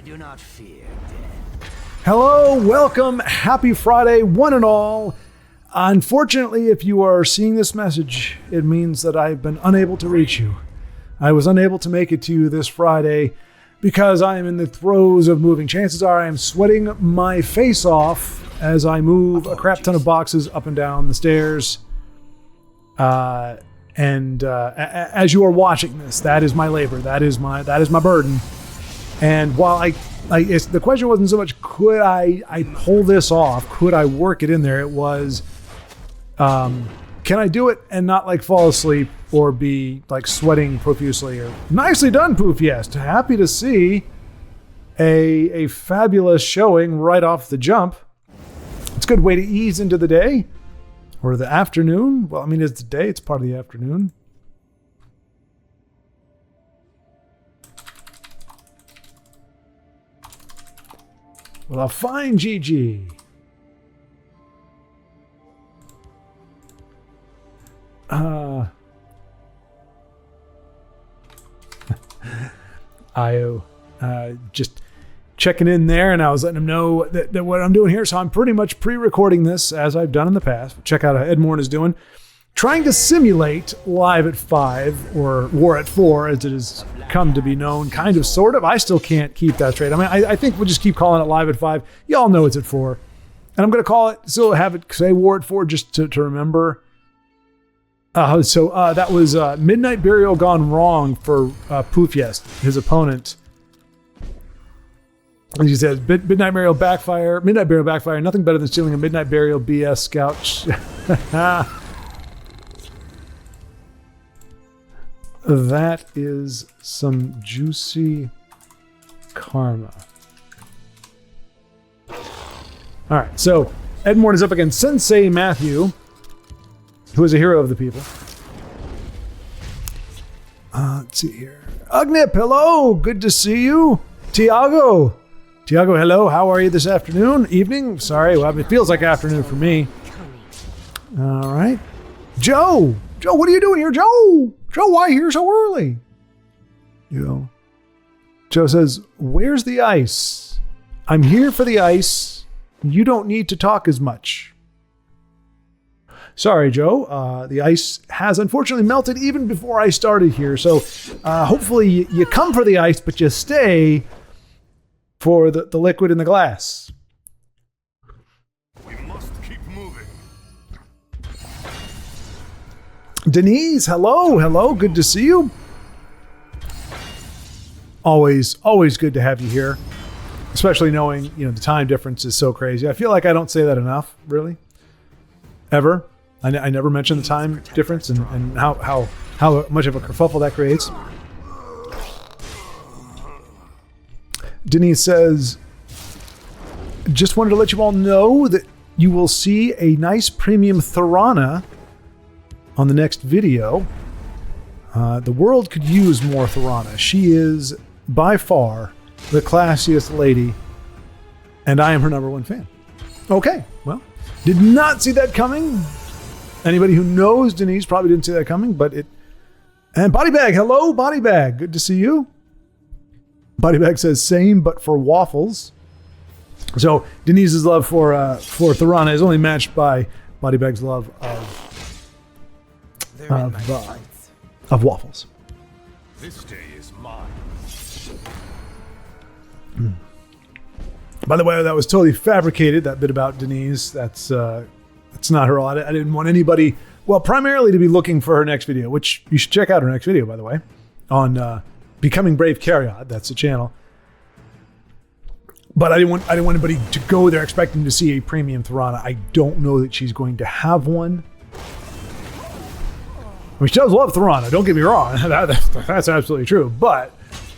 do not fear death. Hello, welcome, happy Friday, one and all. Unfortunately, if you are seeing this message, it means that I've been unable to reach you. I was unable to make it to you this Friday because I am in the throes of moving. Chances are I am sweating my face off as I move a crap ton of boxes up and down the stairs. As you are watching this, that is my labor. That is my burden. And while the question wasn't so much could I pull this off, could I work it in there? It was, can I do it and not like fall asleep or be like sweating profusely? Or nicely done, Poof. Yes, happy to see a fabulous showing right off the jump. It's a good way to ease into the day or the afternoon. Well, I mean, it's the day. It's part of the afternoon. Well, a fine GG. IO, just checking in there, and I was letting him know that what I'm doing here. So I'm pretty much pre-recording this as I've done in the past. Check out how Ed Morn is doing. Trying to simulate Live at 5 or War at 4 as it has come to be known, kind of, sort of. I still can't keep that straight. I mean, I think we'll just keep calling it Live at 5. Y'all know it's at 4. And I'm going to call it, still have it say War at 4 just to remember. That was Midnight Burial gone wrong for Poofyest, his opponent. As he says, Midnight Burial backfire. Nothing better than stealing a Midnight Burial BS scout. That is some juicy karma. All right, so Edmore is up against Sensei Matthew, who is a hero of the people. Let's see here. Ugnip, hello. Good to see you. Tiago, hello. How are you this afternoon? Evening? Sorry, well, it feels like afternoon for me. All right. Joe, what are you doing here, Joe? Joe, why here so early? Joe says, where's the ice? I'm here for the ice. You don't need to talk as much. Sorry, Joe. The ice has unfortunately melted even before I started here. So hopefully you come for the ice, but you stay for the liquid in the glass. We must keep moving. Denise, hello. Good to see you. Always good to have you here, especially knowing the time difference is so crazy. I feel like I don't say that enough, really, ever. I never mention the time difference and how much of a kerfuffle that creates. Denise says, just wanted to let you all know that you will see a nice premium Thorana on the next video. The world could use more Thorana. She is by far the classiest lady, and I am her #1 fan. Okay, well, did not see that coming. Anybody who knows Denise probably didn't see that coming, but it... And Bodybag, hello, Bodybag. Good to see you. Bodybag says, same, but for waffles. So Denise's love for Thorana is only matched by Bodybag's love of waffles. This day is mine. By the way, that was totally fabricated, that bit about Denise. That's not her. I didn't want anybody, well, primarily to be looking for her next video, which you should check out her next video, by the way, on Becoming Brave Carriot. That's the channel. But I didn't want anybody to go there expecting to see a premium Thorana. I don't know that she's going to have one. I mean, she does love Thorana, don't get me wrong. That's absolutely true. But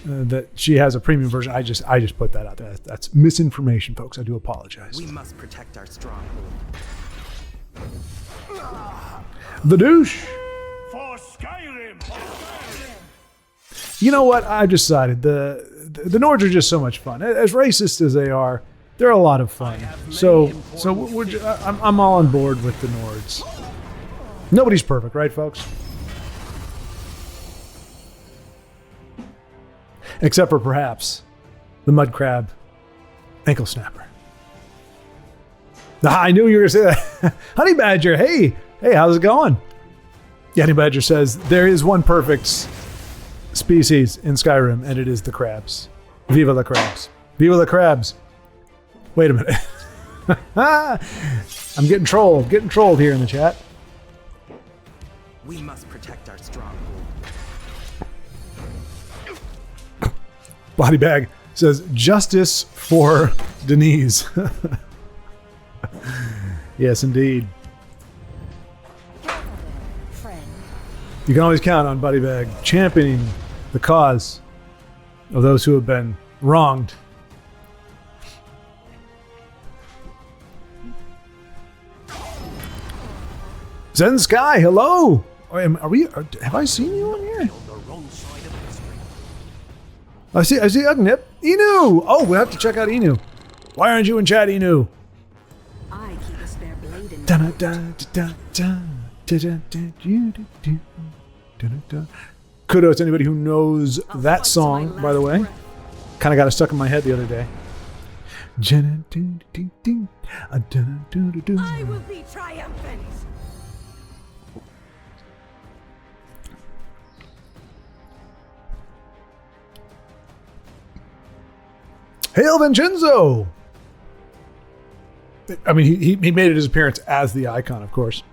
that she has a premium version, I just put that out there. That's misinformation, folks. I do apologize. We must protect our stronghold. The douche. For Skyrim. You know what? I've decided the Nords are just so much fun. As racist as they are, they're a lot of fun. So I'm all on board with the Nords. Nobody's perfect, right, folks? Except for perhaps the mud crab ankle snapper. I knew you were going to say that. Honey Badger, hey, how's it going? Honey Badger says, there is one perfect species in Skyrim, and it is the crabs. Viva la crabs. Viva la crabs. Wait a minute. I'm getting trolled here in the chat. We must protect our stronghold. Body Bag says, justice for Denise. Yes, indeed. You can always count on Body Bag championing the cause of those who have been wronged. Zen Sky, hello. Have I seen you on here? I see Ugnip. Inu! Oh, we'll have to check out Inu. Why aren't you in chat, Inu? I keep a spare blade in Kudos to anybody who knows that song, by the way. Kind of got it stuck in my head the other day. I will be triumphant. Hail Vincenzo! I mean, he made his appearance as the icon, of course.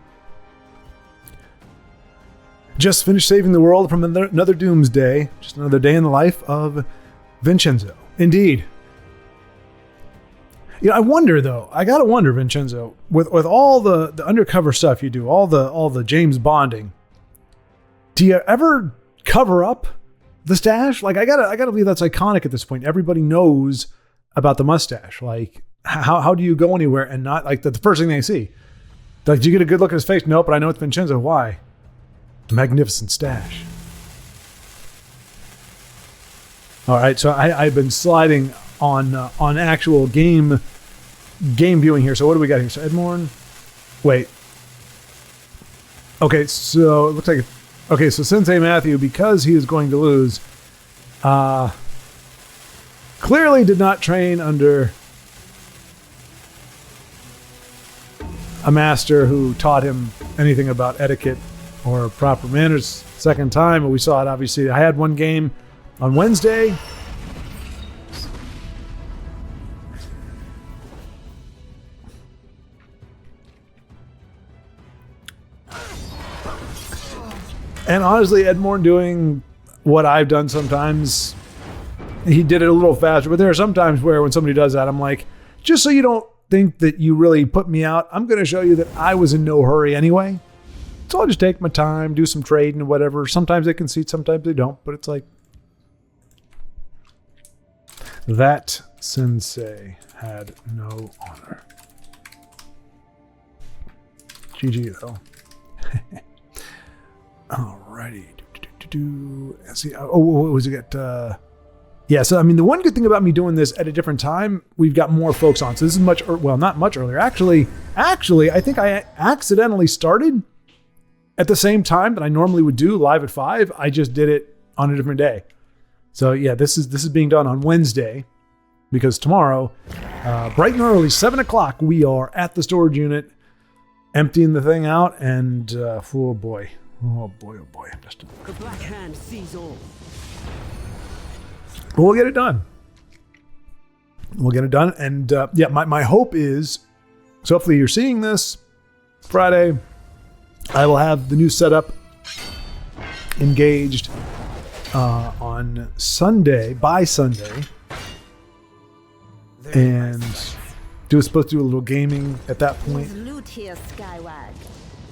Just finished saving the world from another doomsday. Just another day in the life of Vincenzo. Indeed. You know, I wonder though. I gotta wonder, Vincenzo, with all the undercover stuff you do, all the James Bonding. Do you ever cover up the stash? Like, I gotta believe that's iconic at this point. Everybody knows about the mustache. Like, how do you go anywhere and not, like, the first thing they see? Like, do you get a good look at his face? Nope, but I know it's Vincenzo. Why? Magnificent stash. All right, so I've been sliding on actual game viewing here. So what do we got here? So Edmorn. Wait. Okay, so it looks like. Okay, so Sensei Matthew, because he is going to lose, clearly did not train under a master who taught him anything about etiquette or proper manners. Second time, we saw it, obviously. I had one game on Wednesday. And honestly, Edmorn doing what I've done sometimes, he did it a little faster, but there are some times where when somebody does that, I'm like, just so you don't think that you really put me out, I'm going to show you that I was in no hurry anyway. So I'll just take my time, do some trading and whatever. Sometimes they concede, sometimes they don't, but it's like, that sensei had no honor. GG though. Alrighty. Let's see. Oh, what was it? Yeah, so I mean, the one good thing about me doing this at a different time, we've got more folks on. So this is not much earlier. Actually, I think I accidentally started at the same time that I normally would do live at 5. I just did it on a different day. So yeah, this is being done on Wednesday because tomorrow, bright and early, 7 o'clock, we are at the storage unit, emptying the thing out, and oh boy. I'm just. The black hand sees all. But we'll get it done. And yeah, my hope is, so hopefully you're seeing this Friday. I will have the new setup engaged on Sunday, by Sunday. And supposed to do a little gaming at that point. There's loot here, Skywag.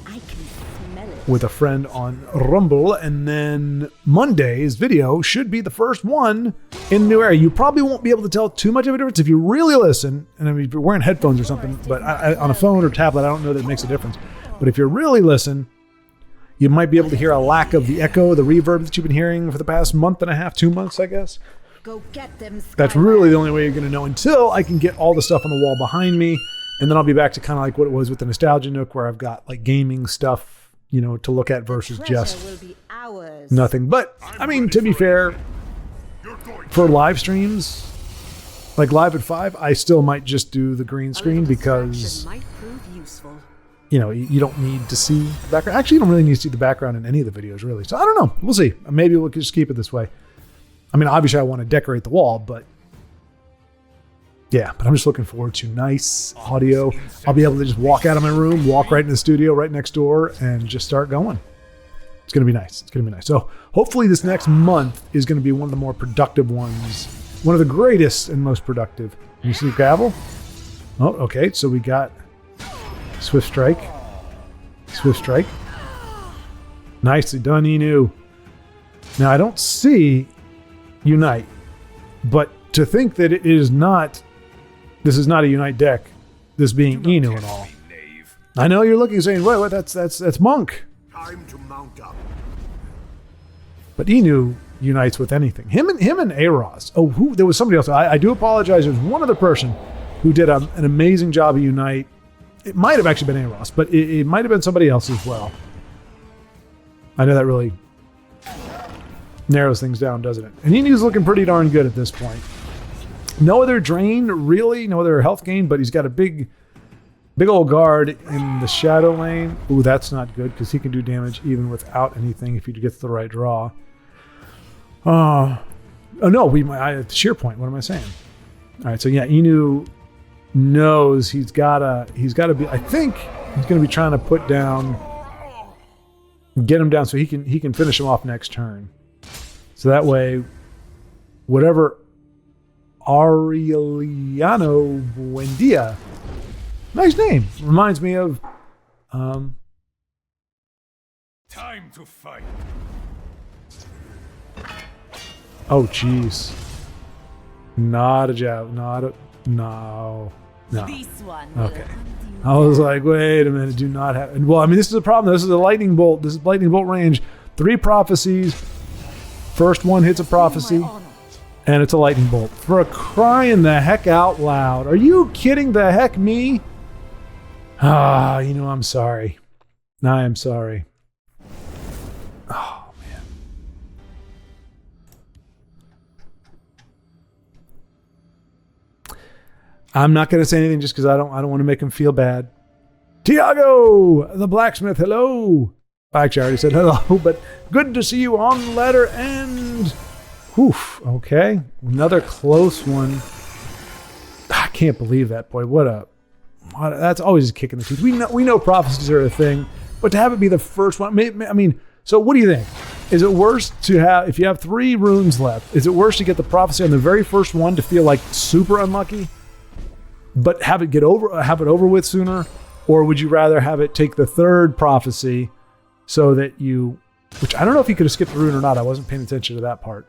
I can smell it. With a friend on Rumble, and then Monday's video should be the first one in the new era. You probably won't be able to tell too much of a difference if you really listen, and I mean, if you're wearing headphones or something, but on a phone or tablet, I don't know that it makes a difference. But if you really listen, you might be able to hear a lack of the echo, the reverb that you've been hearing for the past month and a half, 2 months, I guess. Go get them, Skywag. That's really the only way you're going to know until I can get all the stuff on the wall behind me. And then I'll be back to kind of like what it was with the Nostalgia Nook, where I've got like gaming stuff, you know, to look at versus just nothing. But I mean, to be fair, for live streams, Like live at 5, I still might just do the green screen because, might prove useful. you know, you don't need to see the background. Actually, you don't really need to see the background in any of the videos, really. So I don't know. We'll see. Maybe we'll just keep it this way. I mean, obviously I want to decorate the wall, but yeah, but I'm just looking forward to nice audio. I'll be able to just walk out of my room, walk right in the studio right next door, and just start going. It's going to be nice. It's going to be nice. So hopefully this next month is going to be one of the more productive ones. One of the greatest and most productive. You see gravel? Oh, okay. So we got Swift Strike. Swift Strike. Nicely done, Inu. Now I don't see Unite, but to think that it is not, this is not a Unite deck, this being Inu and all. I know you're looking saying, wait, that's Monk. Time to mount up. But Inu unites with anything. Him and Aros. Oh, there was somebody else. I do apologize. There's one other person who did an amazing job of Unite. It might have actually been Aros, but it might have been somebody else as well. I know that really narrows things down, doesn't it? And Inu's looking pretty darn good at this point. No other drain, really. No other health gain, but he's got a big old guard in the shadow lane. Ooh, that's not good because he can do damage even without anything if he gets the right draw. Oh no, sheer point. What am I saying? All right, so yeah, Inu knows he's gotta be. I think he's gonna be trying to put down, get him down so he can finish him off next turn. So that way, whatever Aureliano Buendia, nice name, reminds me of. Time to fight. Oh, jeez. Not a jab. No. This one will Okay. undo I was like, wait a minute. Do not have. Well, I mean, this is a problem. This is a lightning bolt. This is lightning bolt range. 3 prophecies. First one hits a prophecy, and it's a lightning bolt. For crying the heck out loud. Are you kidding the heck me? I'm sorry. I am sorry. Oh, man. I'm not going to say anything just because I don't want to make him feel bad. Tiago, the blacksmith, hello. Actually, I already said hello, but good to see you on the ladder end. Oof, okay. Another close one. I can't believe that, boy. That's always a kick in the teeth. We know prophecies are a thing, but to have it be the first one, I mean, so what do you think? Is it worse to have, if you have 3 runes left, is it worse to get the prophecy on the very first one to feel like super unlucky, but have it over with sooner? Or would you rather have it take the 3rd prophecy so that which I don't know if he could have skipped the rune or not. I wasn't paying attention to that part.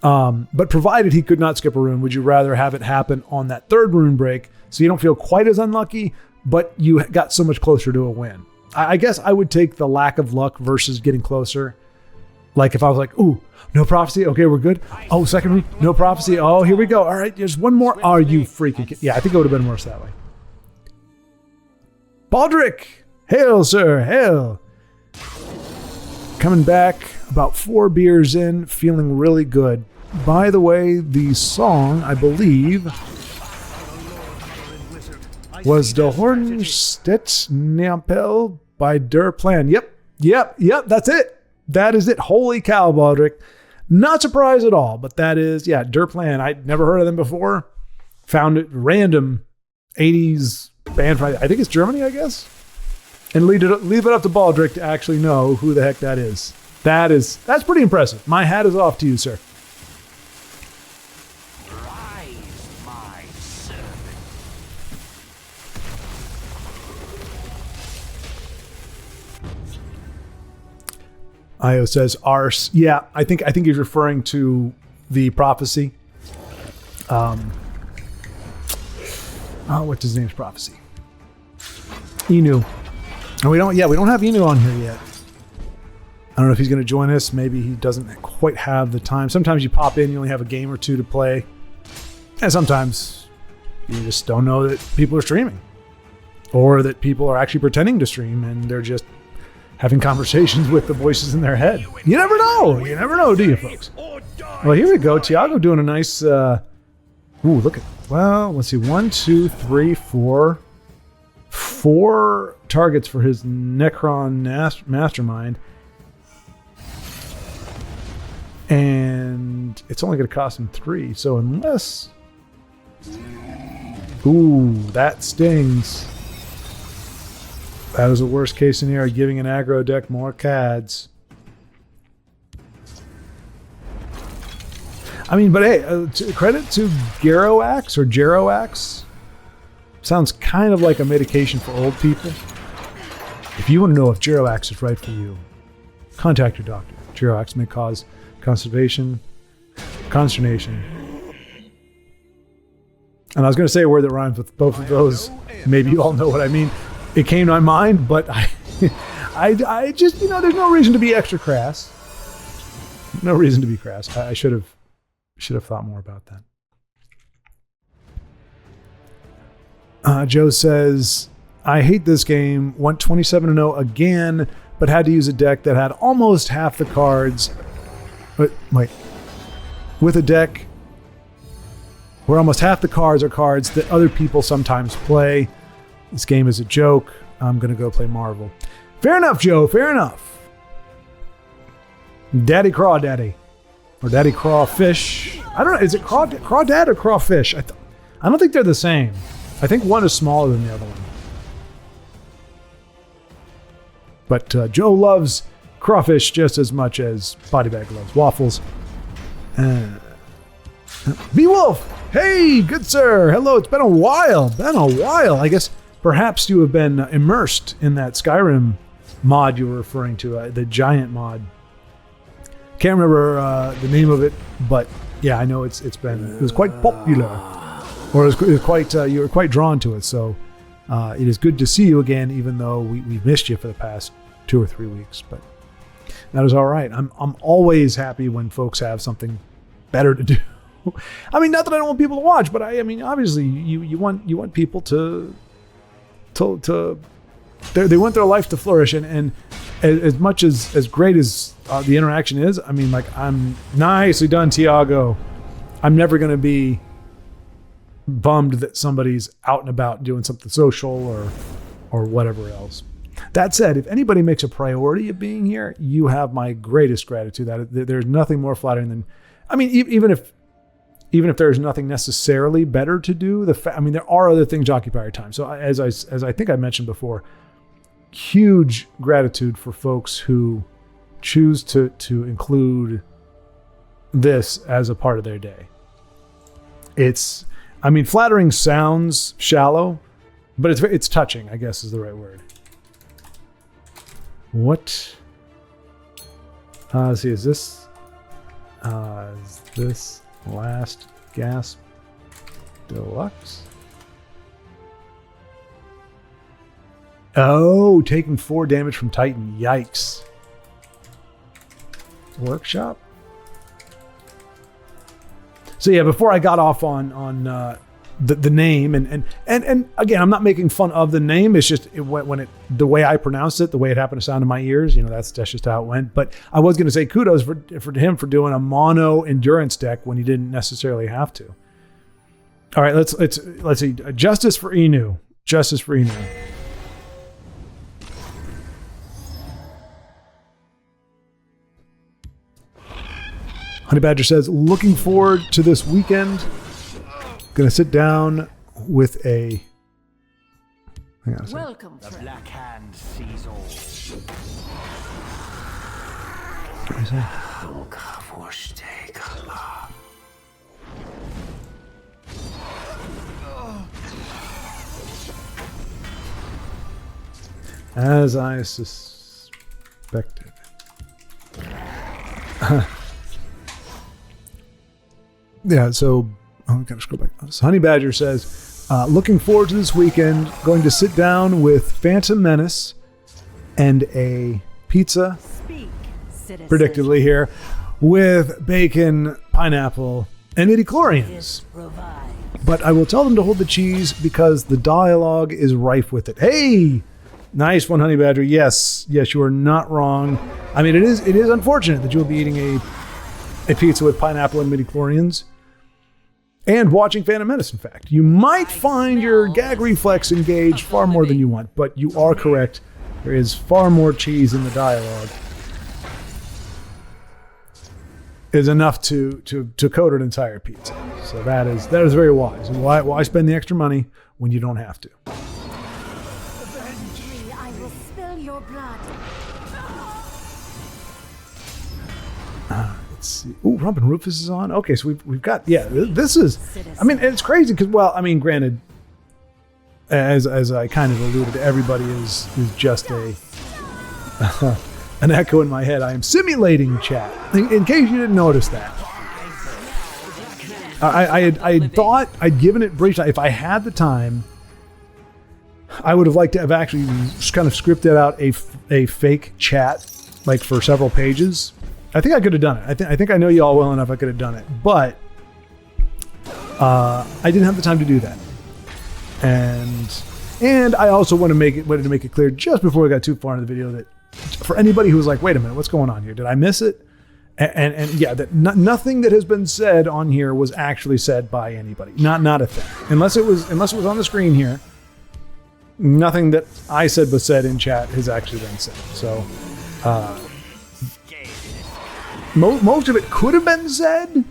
But provided he could not skip a rune, would you rather have it happen on that 3rd rune break so you don't feel quite as unlucky, but you got so much closer to a win? I guess I would take the lack of luck versus getting closer. Like if I was like, ooh, no prophecy. Okay, we're good. Oh, second rune, no prophecy. Oh, here we go. All right, there's one more. Are you freaking kidding? Yeah, I think it would have been worse that way. Baldric, hail, sir, hail. Coming back about 4 beers in, feeling really good. By the way, the song, I believe, was De Hornstedt Neapel by Der Plan. Yep, that's it. That is it. Holy cow, Baldric. Not surprised at all, but that is, Der Plan. I'd never heard of them before. Found it random 80s band from, I think it's Germany, I guess. And leave it up to Baldric to actually know who the heck that is. That's pretty impressive. My hat is off to you, sir. Rise, my servant. Io says Ars. Yeah, I think he's referring to the prophecy. What's his name's prophecy? Inu. And we don't have Inu on here yet. I don't know if he's going to join us. Maybe he doesn't quite have the time. Sometimes you pop in, you only have a game or 2 to play. And sometimes you just don't know that people are streaming. Or that people are actually pretending to stream and they're just having conversations with the voices in their head. You never know. You never know, do you, folks? Well, here we go. Tiago doing a nice Ooh, look at, well, let's see. 1, 2, 3, 4. 4 targets for his Necron Mastermind. And it's only going to cost him 3. So unless... Ooh, that stings. That is a worst case scenario, giving an aggro deck more CADs. I mean, but hey, credit to Geroax or Jeroax. Sounds kind of like a medication for old people. If you want to know if Geroax is right for you, contact your doctor. Geroax may cause consternation. And I was going to say a word that rhymes with both of those. Maybe you all know what I mean. It came to my mind, but I just, there's no reason to be extra crass. No reason to be crass. I should have thought more about that. Joe says, I hate this game. Went 27-0 again, but had to use a deck that had almost half the cards. But wait, with a deck where almost half the cards are cards that other people sometimes play. This game is a joke. I'm going to go play Marvel. Fair enough, Joe. Fair enough. Daddy Crawdaddy. Or Daddy Crawfish. I don't know. Is it Crawdad or Crawfish? I don't think they're the same. I think one is smaller than the other one. But Joe loves crawfish just as much as Bodybag loves waffles. Beowulf! Hey, good sir! Hello, it's been a while. I guess perhaps you have been immersed in that Skyrim mod you were referring to, the giant mod. Can't remember the name of it, but yeah, I know it was quite popular. Or it was quite, you were quite drawn to it, so it is good to see you again, even though we've missed you for the past 2 or 3 weeks, but that is all right. I'm always happy when folks have something better to do. I mean, not that I don't want people to watch, but I mean, obviously, you want people to they want their life to flourish, and as much as great as the interaction is, I mean, like, I'm nicely done, Tiago. I'm never going to be bummed that somebody's out and about doing something social or whatever else. That said, if anybody makes a priority of being here, you have my greatest gratitude. There's nothing more flattering than, I mean, even if there's nothing necessarily better to do, there are other things occupy your time. So as I think I mentioned before, huge gratitude for folks who choose to include this as a part of their day. Flattering sounds shallow, but it's touching, I guess is the right word. What? Let's see, is this Last Gasp Deluxe? Oh, taking 4 damage from Titan. Yikes. Workshop? So yeah, before I got off on the name, and again, I'm not making fun of the name. It's just the way I pronounced it, the way it happened to sound in my ears. that's just how it went. But I was going to say kudos for him for doing a mono endurance deck when he didn't necessarily have to. All right, let's see. Justice for Inu. Justice for Inu. Honey Badger says, looking forward to this weekend. Gonna sit down with a... Hang on a second. Welcome, the Black Hand sees all. What is that? As I suspected. Yeah, so we gotta scroll back. So Honey Badger says, looking forward to this weekend. Going to sit down with Phantom Menace and a pizza. Speak, citizen. Predictably here, with bacon, pineapple, and midichlorians. But I will tell them to hold the cheese because the dialogue is rife with it. Hey! Nice one, Honey Badger. Yes, you are not wrong. I mean, it is unfortunate that you'll be eating a pizza with pineapple and midichlorians. And watching Phantom Menace, in fact. You might find your gag reflex engaged far more than you want, but you are correct. There is far more cheese in the dialogue. Is enough to coat an entire pizza. So that is very wise. Why spend the extra money when you don't have to? Eventually, I will spill your blood. Let's see. Ooh, Rump and Rufus is on. Okay, so we've got, this is, I mean, it's crazy because, well, I mean, granted, as I kind of alluded, everybody is just a an echo in my head. I am simulating chat. In case you didn't notice that, I thought I'd given it brief time. If I had the time, I would have liked to have actually just kind of scripted out a fake chat, like for several pages. I think I could have done it. I think I know you all well enough. I could have done it, but I didn't have the time to do that. And I also wanted to make it clear just before we got too far into the video that for anybody who was like, wait a minute, what's going on here? Did I miss it? And yeah, that nothing that has been said on here was actually said by anybody. Not a thing. Unless it was on the screen here. Nothing that I said was said in chat has actually been said. So most of it could have been said.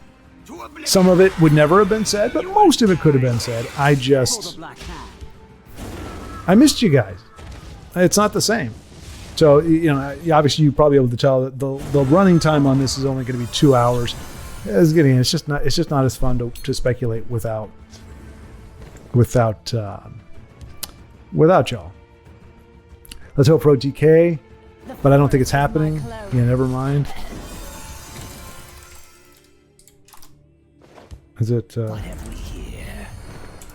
Some of it would never have been said, but most of it could have been said. I missed you guys. It's not the same. So, obviously you're probably able to tell that the running time on this is only going to be 2 hours. It's just not as fun to speculate without y'all. Let's hope for OTK, but I don't think it's happening. Yeah, never mind. Is it What have we here?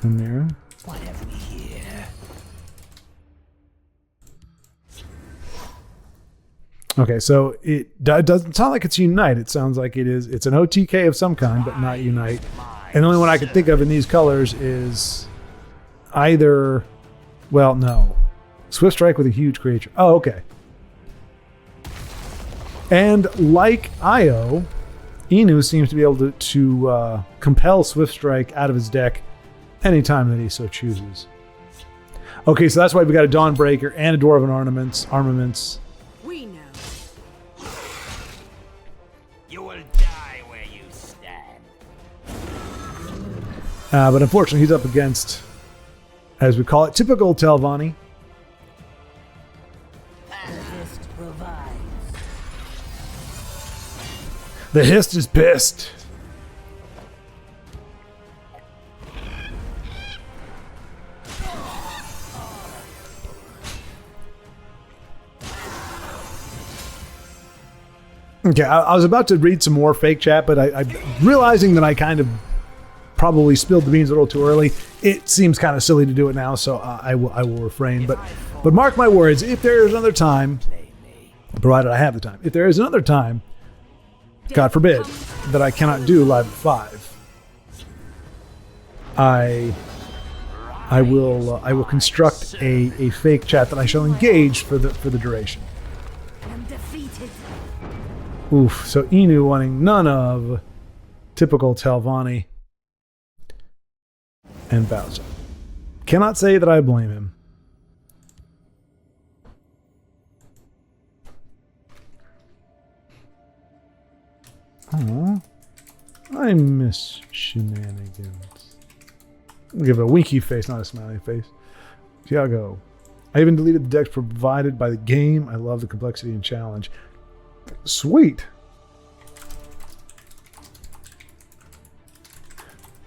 a mirror? What have we here? Okay, so it doesn't sound like it's Unite. It sounds like it's an OTK of some kind, but not Unite. And the only one I can think of in these colors is either, well, no. Swift Strike with a huge creature. Oh, okay. And like Io, Inu seems to be able to compel Swift Strike out of his deck anytime that he so chooses. Okay, so that's why we got a Dawnbreaker and a Dwarven Armaments. We know. You will die where you stand. But unfortunately, he's up against, as we call it, typical Telvanni. Resist revives. The Hist is pissed. Okay, I was about to read some more fake chat, but I realizing that I kind of probably spilled the beans a little too early. It seems kind of silly to do it now, so I will refrain. But mark my words, if there is another time, provided I have the time, if there is another time, God forbid, that I cannot do live at 5, I will construct a fake chat that I shall engage for the duration. I'm defeated. Oof. So Inu wanting none of typical Telvanni and Bowser. Cannot say that I blame him. Aw, I miss shenanigans. I'll give a winky face, not a smiley face. Tiago. I even deleted the decks provided by the game. I love the complexity and challenge. Sweet.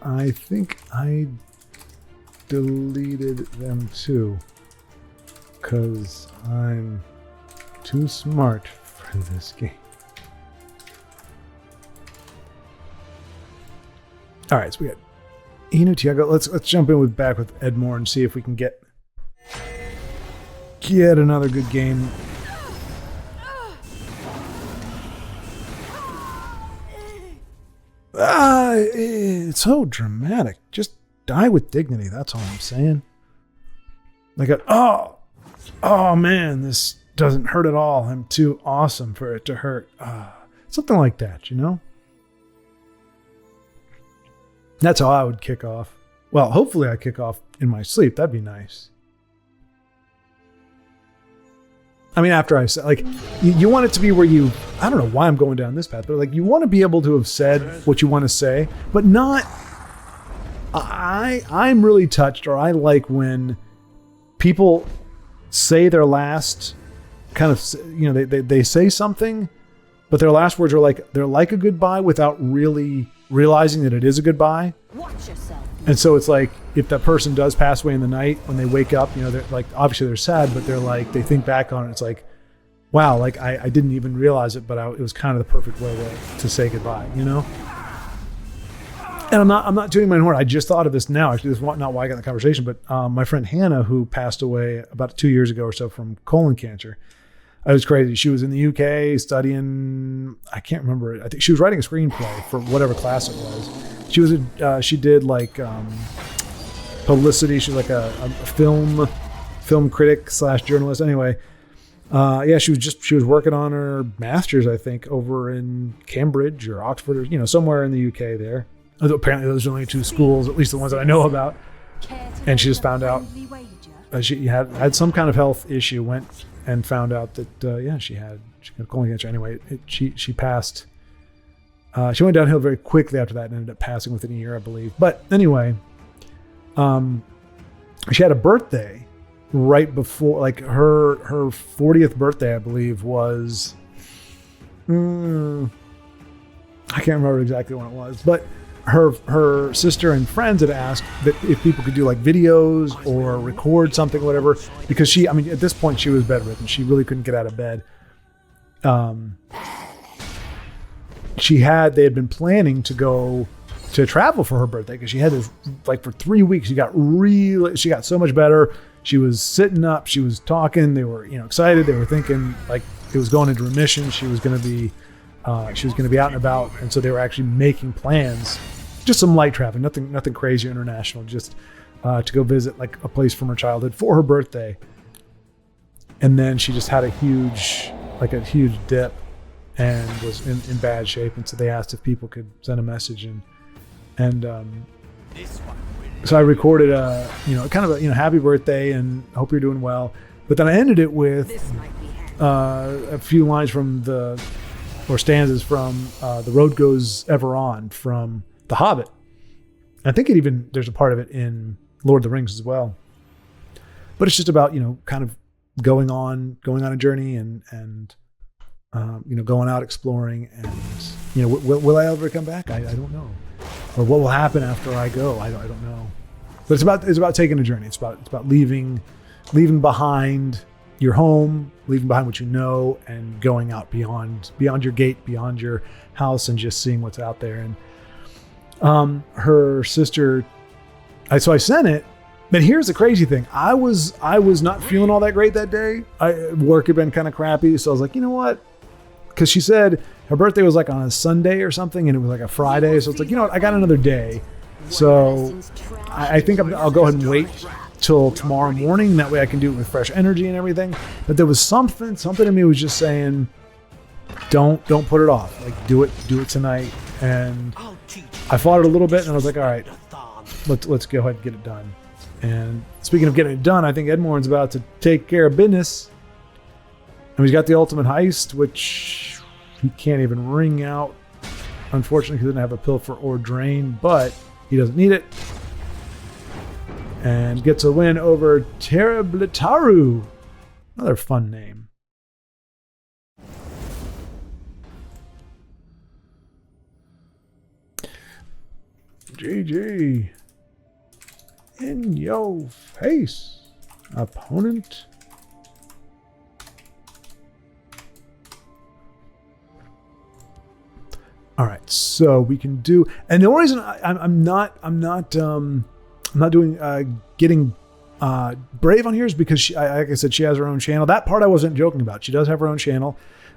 I think I deleted them too, because I'm too smart for this game. All right, so we got Inu, Tiago. Let's jump in back with Edmore and see if we can get another good game. It's so dramatic. Just die with dignity. That's all I'm saying. Like, oh man, this doesn't hurt at all. I'm too awesome for it to hurt. Something like that, you know? That's how I would kick off. Well, hopefully I kick off in my sleep. That'd be nice. I mean, after I said, like, you want it to be where you, I don't know why I'm going down this path, but like you want to be able to have said what you want to say, but not, I'm really touched, or I like when people say their last kind of, you know, they say something, but their last words are like, they're like a goodbye without really realizing that it is a goodbye. Watch yourself. And so it's like, if that person does pass away in the night, when they wake up, you know, they're like, obviously they're sad, but they're like, they think back on it. It's like, wow, like I didn't even realize it, but it was kind of the perfect way to say goodbye, you know? And I'm not doing my own horn. I just thought of this now. Actually, this is not why I got in the conversation, but my friend Hannah, who passed away about 2 years ago or so from colon cancer, it was crazy. She was in the UK studying, I can't remember. I think she was writing a screenplay for whatever class it was. She did like publicity. She was like a film critic / journalist. Anyway, she was working on her master's, I think, over in Cambridge or Oxford, or, you know, somewhere in the UK there. Apparently those are only 2 schools, at least the ones that I know about. And she just found out she had some kind of health issue, went and found out that, she had colon cancer. Anyway, she passed. She went downhill very quickly after that and ended up passing within a year, I believe. But anyway, she had a birthday right before, like her 40th birthday, I believe, was, I can't remember exactly when it was, but her sister and friends had asked that if people could do like videos or record something, whatever, because she, I mean, at this point she was bedridden. She really couldn't get out of bed. They had been planning to go to travel for her birthday, because she had this, like, for 3 weeks, she got so much better. She was sitting up, she was talking, they were, you know, excited. They were thinking like it was going into remission. She was going to be out and about. And so they were actually making plans, just some light travel, nothing crazy or international, just to go visit like a place from her childhood for her birthday. And then she just had a huge dip and was in bad shape. And so they asked if people could send a message, and so I recorded a happy birthday and hope you're doing well. But then I ended it with a few lines stanzas from The Road Goes Ever On from The Hobbit. I think there's a part of it in Lord of the Rings as well. But it's just about, you know, kind of going on a journey and going out exploring, and, you know, will I ever come back? I don't know. Or what will happen after I go? I don't know. But it's about taking a journey. It's about leaving behind your home, leaving behind what you know, and going out beyond your gate, beyond your house, and just seeing what's out there. And her sister, so I sent it. But here's the crazy thing. I was not feeling all that great that day. Work had been kind of crappy, so I was like, you know what? Because she said her birthday was like on a Sunday or something, and it was like a Friday. So it's like, you know what? I got another day. So I think I'll go ahead and wait till tomorrow morning. That way I can do it with fresh energy and everything. But there was something in me was just saying, don't put it off. Like, do it tonight. And I fought it a little bit, and I was like, all right, let's go ahead and get it done. And speaking of getting it done, I think Edmorn's about to take care of business. And he's got the ultimate heist, which he can't even ring out. Unfortunately, he doesn't have a pill for Ore Drain, but he doesn't need it. And gets a win over Tereblitaru. Another fun name. GG. In your face, opponent. All right, so we can do, and the only reason I'm not doing getting Brave on here is because she, like I said, she has her own channel. That part I wasn't joking about. She does have her own channel.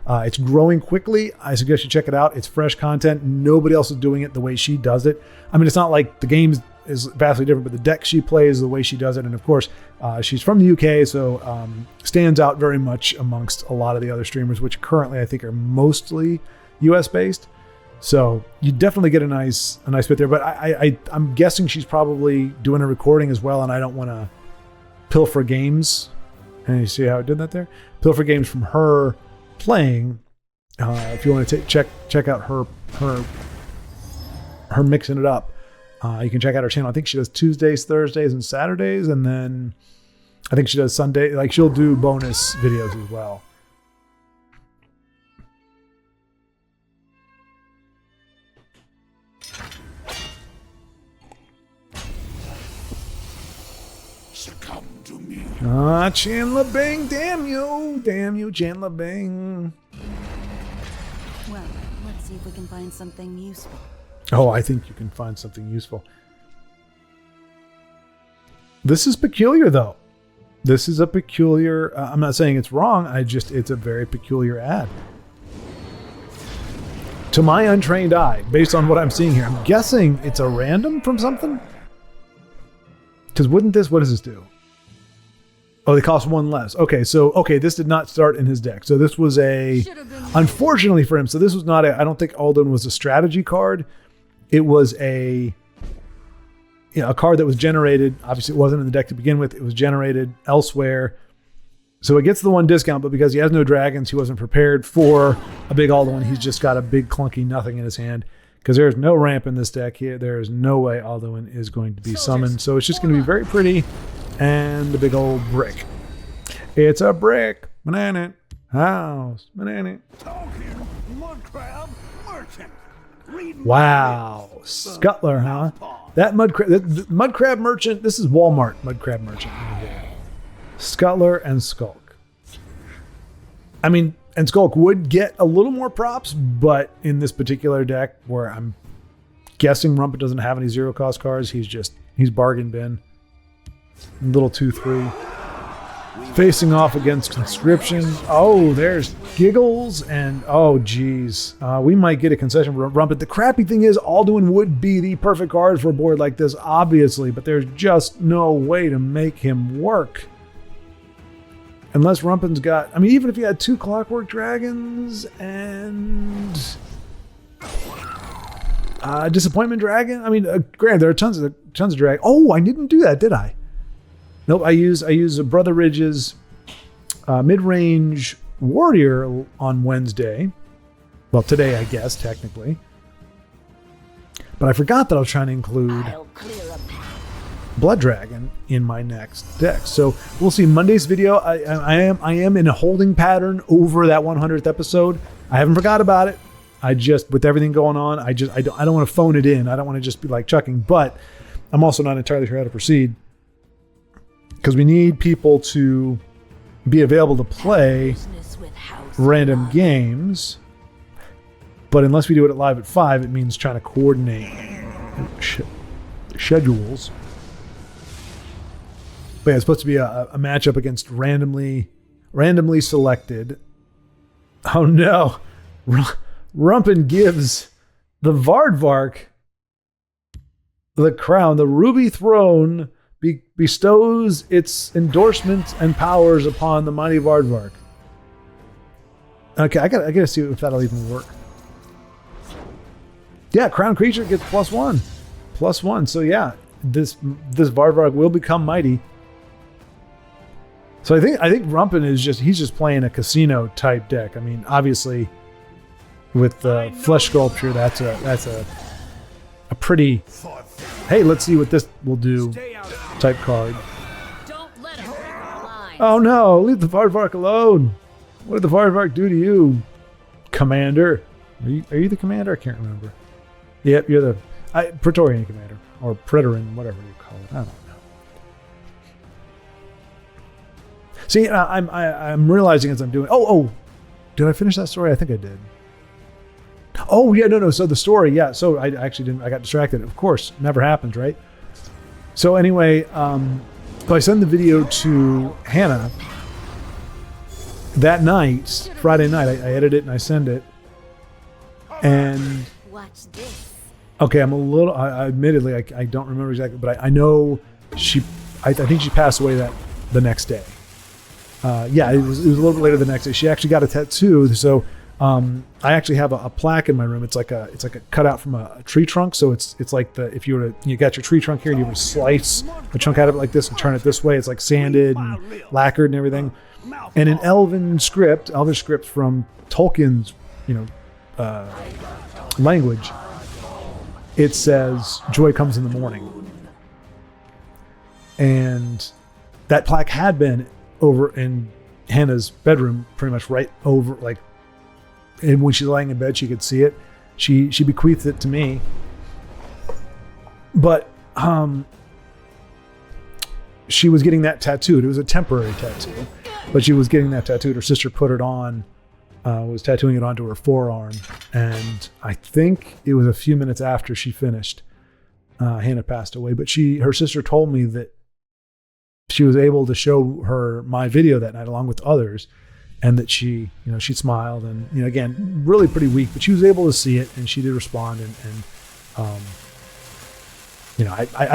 It's growing quickly. I suggest you check it out. It's fresh content. Nobody else is doing it the way she does it. I mean, it's not like the game is vastly different, but the deck she plays, the way she does it, and of course, she's from the UK, so stands out very much amongst a lot of the other streamers, which currently I think are mostly US based. So you definitely get a nice bit there. But I'm guessing she's probably doing a recording as well, and I don't want to pilfer games. And you see how I did that there? Pilfer games from her playing. If you want to check out her mixing it up, you can check out her channel. I think she does Tuesdays, Thursdays, and Saturdays, and then I think she does Sunday. Like, she'll do bonus videos as well. Succumb to me. Chandler Bing, damn you, Chandler Bing. Well, let's see if we can find something useful. Oh, I think you can find something useful. This is peculiar, though. This is a peculiar... I'm not saying it's wrong. It's a very peculiar ad. To my untrained eye, based on what I'm seeing here, I'm guessing it's a random from something? Because what does this do? Oh, they cost one less. Okay, this did not start in his deck. So this was unfortunately for him, so this was not I don't think Alden was a strategy card. It was a card that was generated. Obviously, it wasn't in the deck to begin with. It was generated elsewhere. So it gets the one discount, but because he has no dragons, he wasn't prepared for a big Alduin. He's just got a big clunky nothing in his hand. Because there's no ramp in this deck here. There is no way Alduin is going to be summoned. So it's just going to be very pretty. And the big old brick. It's a brick. Banana. House. Banana. Talking mud crab merchant. Wow. Scuttler, huh? That mud crab merchant. This is Walmart mud crab merchant. Scuttler and Skulk. I mean, and Skulk would get a little more props, but in this particular deck where I'm guessing Rumpet doesn't have any zero cost cards, he's bargain bin. Little 2/3. Facing off against Conscription. Oh, there's Giggles and oh geez. We might get a concession for Rumpet. The crappy thing is Alduin would be the perfect card for a board like this, obviously, but there's just no way to make him work. Unless Rumpin's got, I mean, even if he had 2 Clockwork Dragons and Disappointment Dragon. I mean, granted, there are tons of dragons. Oh, I didn't do that, did I? Nope. I use Brother Ridge's mid-range warrior on Wednesday. Well, today, I guess, technically. But I forgot that I was trying to include Blood Dragon in my next deck. So we'll see. Monday's video, I am in a holding pattern over that 100th episode. I haven't forgot about it. I just, with everything going on, I don't want to phone it in. I don't want to just be like chucking, but I'm also not entirely sure how to proceed because we need people to be available to play random games. But unless we do it live at 5, it means trying to coordinate schedules. But yeah, it's supposed to be a matchup against randomly selected. Oh no. Rumpin gives the Vardvark the crown. The ruby throne bestows its endorsements and powers upon the mighty Vardvark. Okay, I gotta see if that'll even work. Yeah, crown creature gets +1. +1. So yeah, this Vardvark will become mighty. So I think Rumpin is he's just playing a casino type deck. I mean, obviously with the flesh sculpture, that's a pretty, hey, let's see what this will do type card. Don't let him break our line. Oh no, leave the Vardvark alone. What did the Vardvark do to you, Commander? Are you the commander? I can't remember. Yep, you're the Praetorian commander or Praetorian, whatever you call it. I don't know. See, I'm realizing as I'm doing. Oh, did I finish that story? I think I did. Oh yeah, no. So the story, yeah. So I actually didn't. I got distracted. Of course, never happens, right? So anyway, so I send the video to Hannah that night, Friday night. I edit it and I send it. And Watch this. okay, I'm a little. Admittedly, I don't remember exactly, but I know she. I think she passed away the next day. Yeah, it was a little bit later the next day. She actually got a tattoo, so I actually have a plaque in my room. It's like a cutout from a tree trunk. So it's like if you got your tree trunk here and you were to slice a chunk out of it like this and turn it this way, it's like sanded and lacquered and everything. And in Elvish script from Tolkien's, language, it says joy comes in the morning. And that plaque had been over in Hannah's bedroom, pretty much right over, like, and when she's lying in bed, she could see it. She bequeathed it to me. But she was getting that tattooed. It was a temporary tattoo, but she was getting that tattooed. Her sister put it on, was tattooing it onto her forearm. And I think it was a few minutes after she finished, Hannah passed away. But her sister told me that she was able to show her my video that night along with others, and that she smiled, and again, really pretty weak, but she was able to see it, and she did respond, and I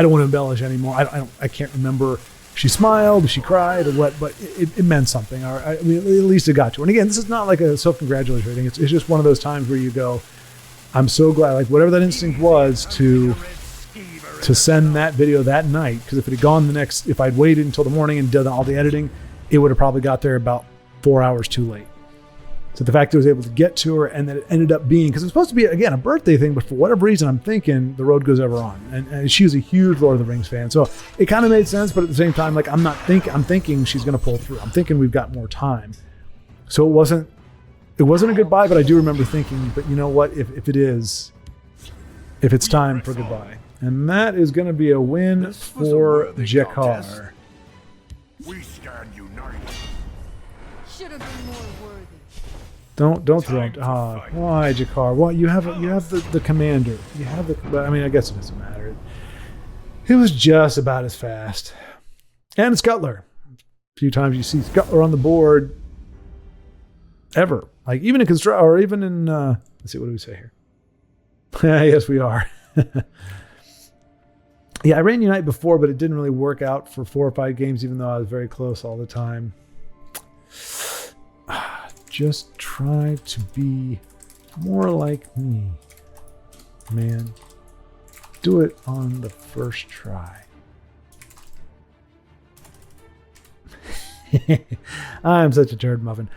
don't want to embellish anymore. I can't remember if she smiled, if she cried, or what, but it meant something. Or at least it got to her. And again, this is not like a self-congratulatory thing. It's just one of those times where you go, I'm so glad, like whatever that instinct was to send that video that night, because if it had gone if I'd waited until the morning and done all the editing, it would have probably got there about 4 hours too late. So the fact that I was able to get to her, and that it ended up being, because it's supposed to be, again, a birthday thing, but for whatever reason, I'm thinking The Road Goes Ever On. And she was a huge Lord of the Rings fan. So it kind of made sense, but at the same time, like, I'm thinking she's going to pull through. I'm thinking we've got more time. So it wasn't a goodbye, but I do remember thinking, but you know what, if it's time for goodbye. And that is going to be a win for Jakar. We stand united. Should have been more worthy. Don't throw it. Why, Jakar? Why you have the commander? You have the. But I mean, I guess it doesn't matter. It was just about as fast. And Scuttler. A few times you see Scuttler on the board. Ever, like even in construct, or even in. Let's see, what do we say here? Yes, we are. Yeah, I ran Unite before, but it didn't really work out for 4 or 5 games, even though I was very close all the time. Just try to be more like me, man. Do it on the first try. I'm such a turd muffin.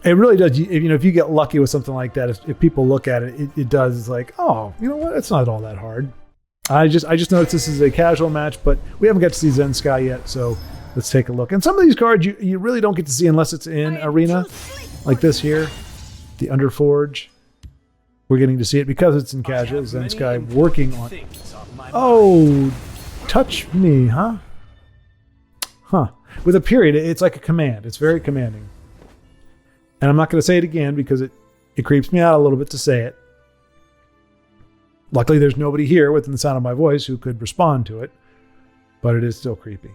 It really does. If you get lucky with something like that, if people look at it, it does. It's like, oh, you know what? It's not all that hard. I just noticed this is a casual match, but we haven't got to see Zen Sky yet, so let's take a look. And some of these cards you really don't get to see unless it's in Arena, like this here, the Underforge. We're getting to see it because it's in casual. Zen Sky working on. Oh, touch me, huh? Huh? With a period, it's like a command. It's very commanding. And I'm not going to say it again because it creeps me out a little bit to say it. Luckily, there's nobody here within the sound of my voice who could respond to it, but it is still creepy.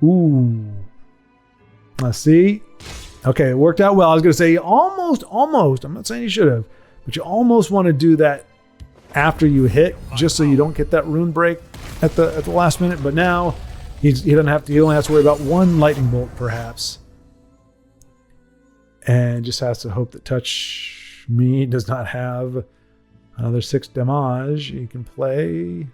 Ooh. Let's see. Okay, it worked out well. I was going to say almost. I'm not saying you should have, but you almost want to do that after you hit, just so you don't get that rune break at the last minute. But now he doesn't have to. He only has to worry about one lightning bolt, perhaps, and just has to hope that Touch Me does not have another 6 damage. He can play.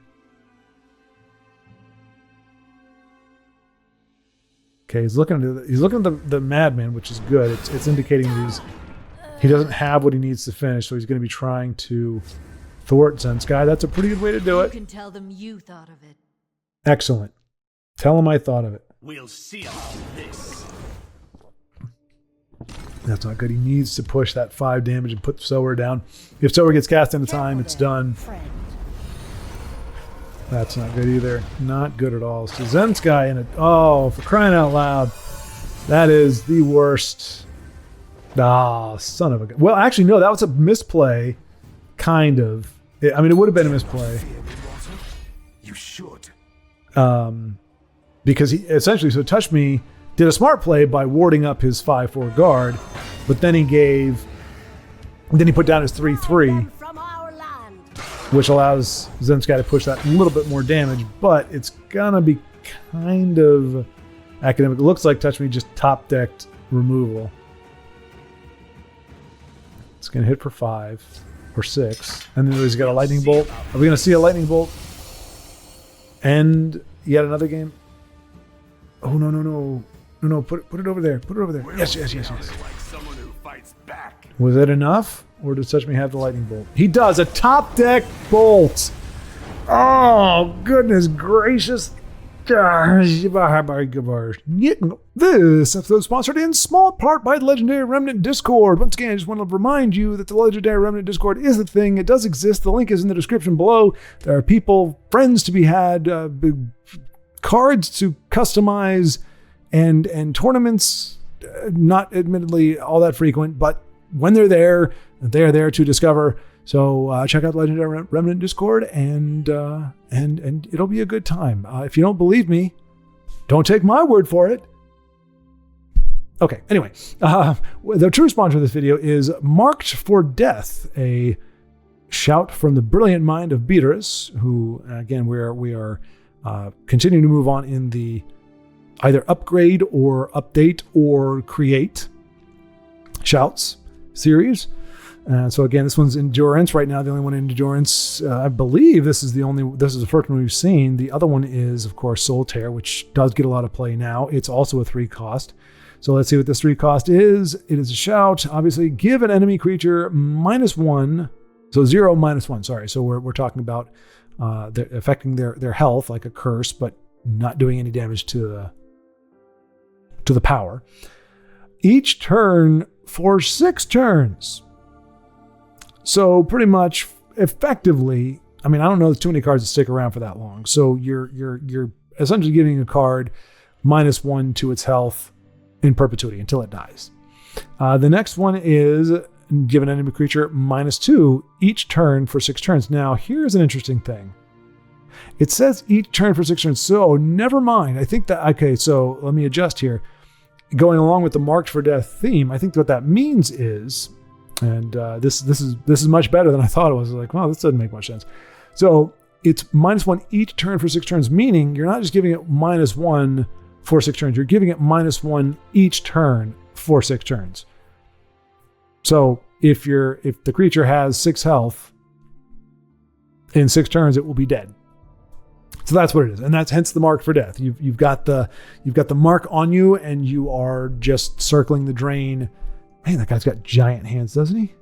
Okay, he's looking at the Madman, which is good. It's indicating that he doesn't have what he needs to finish, so he's going to be trying to thwart Zen Sky. That's a pretty good way to do it. You can tell them you thought of it. Excellent. Tell him I thought of it. We'll see about this. That's not good. He needs to push that 5 damage and put Sower down. If Sower gets cast into time, it's done. That's not good either. Not good at all. So Zen Sky in it. Oh, for crying out loud. That is the worst. Ah, son of a gun. Well, actually, no, that was a misplay. Kind of. I mean, it would have been a misplay. You should. Because he essentially, so Touch Me did a smart play by warding up his 5/4 guard, but then he put down his 3/3. which allows Zemsky to push that a little bit more damage, but it's gonna be kind of academic. It looks like Touch Me just top-decked removal. It's gonna hit for 5 or 6, and then he's got a lightning bolt. Are we gonna see a lightning bolt? And yet another game? Oh, no, put it over there. Put it over there. Yes. Like someone who fights back. Was it enough? Or does Touch Me have the lightning bolt? He does, a top deck bolt. Oh, goodness gracious. This episode is sponsored in small part by the Legendary Remnant Discord. Once again, I just want to remind you that the Legendary Remnant Discord is a thing. It does exist. The link is in the description below. There are people, friends to be had, cards to customize, and tournaments, not admittedly all that frequent, but when they're there to discover. So check out the Legendary Remnant Discord, and it'll be a good time. If you don't believe me, don't take my word for it. Okay, anyway, the true sponsor of this video is Marked for Death, a shout from the brilliant mind of Beatrice, who, again, we are continuing to move on in the either upgrade or update or create shouts series. So again, this one's endurance right now. The only one in endurance, I believe this is the first one we've seen. The other one is, of course, Soul Tear, which does get a lot of play now. It's also a 3 cost. So let's see what this 3 cost is. It is a shout. Obviously, give an enemy creature -1. So 0 -1. Sorry. So we're talking about affecting their health like a curse, but not doing any damage to the power. Each turn for 6 turns. So pretty much effectively, I mean, I don't know there's too many cards that stick around for that long. So you're essentially giving a card -1 to its health in perpetuity until it dies. The next one is give an enemy creature -2 each turn for 6 turns. Now, here's an interesting thing. It says each turn for 6 turns. So never mind. I think that, okay, so let me adjust here. Going along with the Marked for Death theme, I think what that means is, and this is much better than I thought it was. I was like, wow, this doesn't make much sense. So it's -1 each turn for 6 turns, meaning you're not just giving it -1 for 6 turns. You're giving it -1 each turn for 6 turns. So if the creature has 6 health in 6 turns, it will be dead. So that's what it is, and that's hence the Mark for Death. You've got the mark on you, and you are just circling the drain. Man, that guy's got giant hands, doesn't he?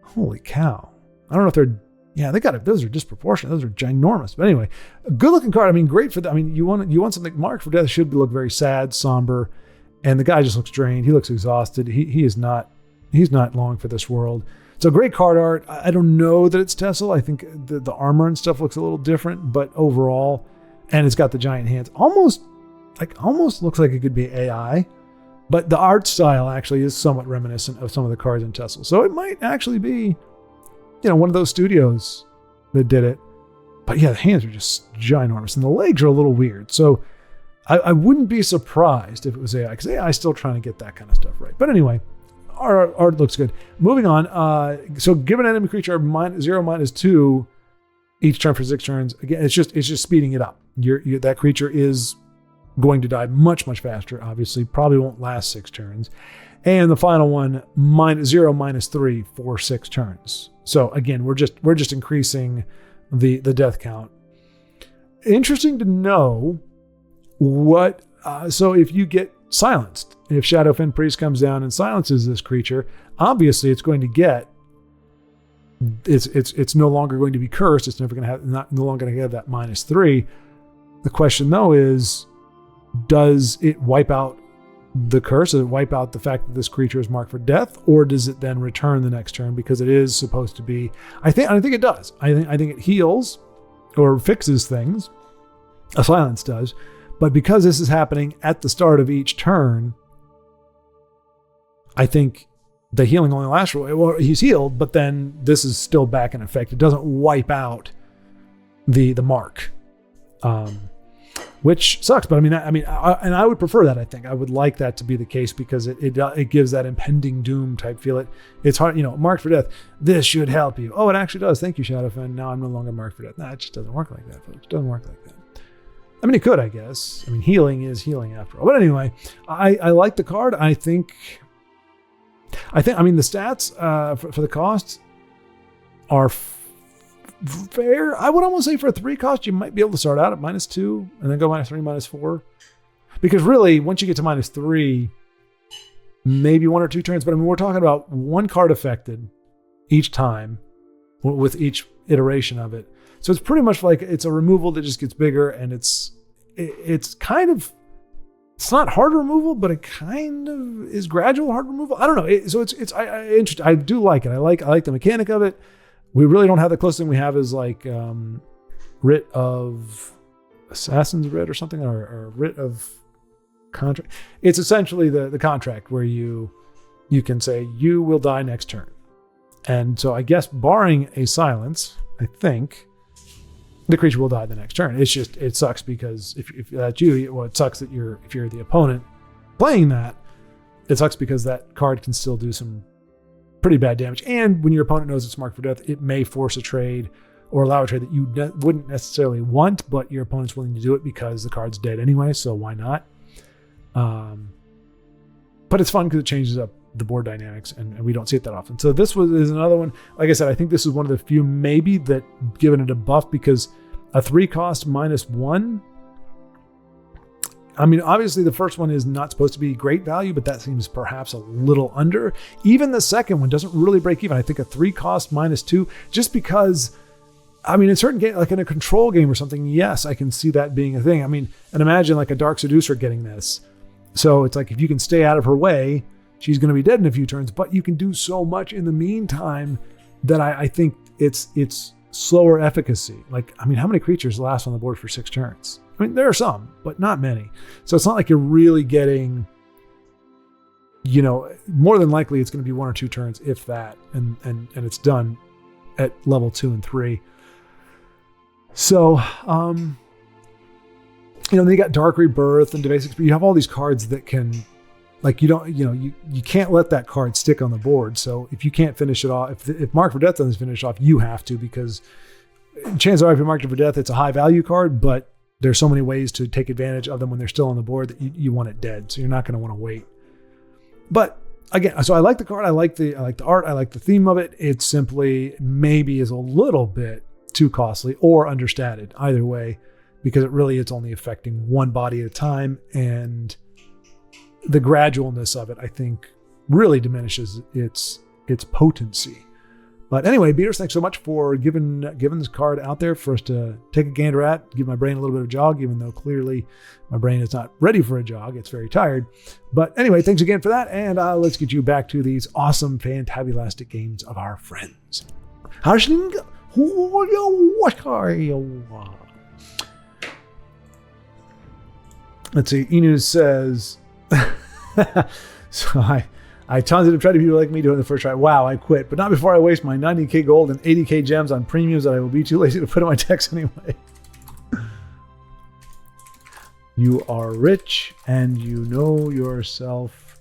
Holy cow! I don't know if they're. Yeah, they got it. Those are disproportionate. Those are ginormous. But anyway, a good-looking card. I mean, great for that. I mean, you want something. Mark for Death should look very sad, somber, and the guy just looks drained. He looks exhausted. He is not. He's not long for this world. So great card art. I don't know that it's TESL. I think the armor and stuff looks a little different, but overall, and it's got the giant hands. Almost looks like it could be AI, but the art style actually is somewhat reminiscent of some of the cards in TESL. So it might actually be, one of those studios that did it. But yeah, the hands are just ginormous, and the legs are a little weird. So I wouldn't be surprised if it was AI, because AI is still trying to get that kind of stuff right. But anyway, art looks good. Moving on. So give an enemy creature -0 -2 each turn for 6 turns. Again, it's just speeding it up. That creature is going to die much, much faster. Obviously, probably won't last 6 turns. And the final one, -0 -3 for 6 turns. So again, we're just increasing the death count. Interesting to know what. So if you get silenced, if Shadowfen Priest comes down and silences this creature, obviously it's going to get. It's no longer going to be cursed. It's never going to have no longer going to have that -3. The question though is, does it wipe out the curse? Does it wipe out the fact that this creature is marked for death, or does it then return the next turn because it is supposed to be? I think it does. I think it heals or fixes things. A silence does, but because this is happening at the start of each turn, I think the healing only lasts for, well, he's healed, but then this is still back in effect. It doesn't wipe out the mark. which sucks. But I would prefer that. I think I would like that to be the case because it gives that impending doom type feel. It's hard, marked for death. This should help you. Oh, it actually does. Thank you, Shadowfen. Now I'm no longer marked for death. Nah, it just doesn't work like that, folks. It doesn't work like that. I mean, it could, I guess. I mean, healing is healing after all. But anyway, I like the card. I think the stats for the cost are fair. I would almost say for a 3 cost, you might be able to start out at -2 and then go -3, -4. Because really, once you get to -3, maybe 1 or 2 turns. But I mean, we're talking about 1 card affected each time with each iteration of it. So it's pretty much like it's a removal that just gets bigger, and it's not hard removal, but it kind of is gradual hard removal. I don't know. I do like it. I like the mechanic of it. We really don't have the closest thing we have is like Writ of Assassin's Writ or something, or Writ of Contract. It's essentially the contract where you can say you will die next turn. And so I guess barring a silence, I think the creature will die the next turn. It sucks because if that's you, well, it sucks that if you're the opponent playing that, it sucks because that card can still do some pretty bad damage. And when your opponent knows it's marked for death, it may force a trade or allow a trade that you wouldn't necessarily want, but your opponent's willing to do it because the card's dead anyway, so why not? But it's fun because it changes up the board dynamics, and we don't see it that often. So this is another one. Like I said, I think this is one of the few maybe that given it a buff, because a 3 cost -1. I mean, obviously the first one is not supposed to be great value, but that seems perhaps a little under. Even the second one doesn't really break even. I think a 3 cost -2, just because, I mean, in certain games, like in a control game or something, yes, I can see that being a thing. I mean, and imagine like a Dark Seducer getting this. So it's like, if you can stay out of her way, she's going to be dead in a few turns, but you can do so much in the meantime that I think it's slower efficacy. Like, I mean, how many creatures last on the board for 6 turns? I mean, there are some, but not many. So it's not like you're really getting, more than likely it's going to be 1 or 2 turns, if that, and it's done at level 2 and 3. So, then you got Dark Rebirth and Devasic, but you have all these cards that can, like, you can't let that card stick on the board. So if you can't finish it off, if Mark for Death doesn't finish off, you have to, because chances are if you're marked for death, it's a high value card, but there's so many ways to take advantage of them when they're still on the board that you want it dead. So you're not going to want to wait. But again, so I like the card. I like the art. I like the theme of it. It simply maybe is a little bit too costly or understated, either way, because it's only affecting 1 body at a time, and the gradualness of it, I think, really diminishes its potency. But anyway, Beaters, thanks so much for giving this card out there for us to take a gander at, give my brain a little bit of a jog, even though clearly my brain is not ready for a jog. It's very tired. But anyway, thanks again for that, and let's get you back to these awesome, fantabulastic games of our friends. Let's see, Inu says, so I taunted and tried to be like me doing the first try. Wow, I quit, but not before I waste my 90k gold and 80k gems on premiums that I will be too lazy to put in my decks anyway. You are rich and you know yourself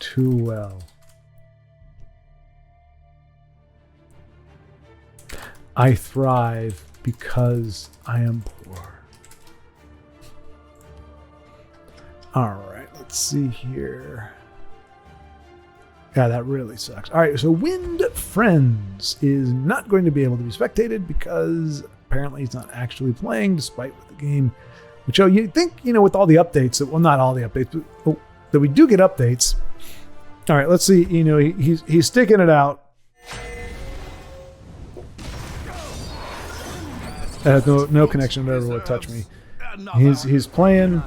too well. I thrive because I am poor. All right, let's see here. Yeah, that really sucks. All right, so Wind Friends is not going to be able to be spectated because apparently he's not actually playing, despite what the game would show. You think, with all the updates, well, not all the updates, but that we do get updates. All right, let's see. He's sticking it out. That has no connection to ever would touch me. He's playing,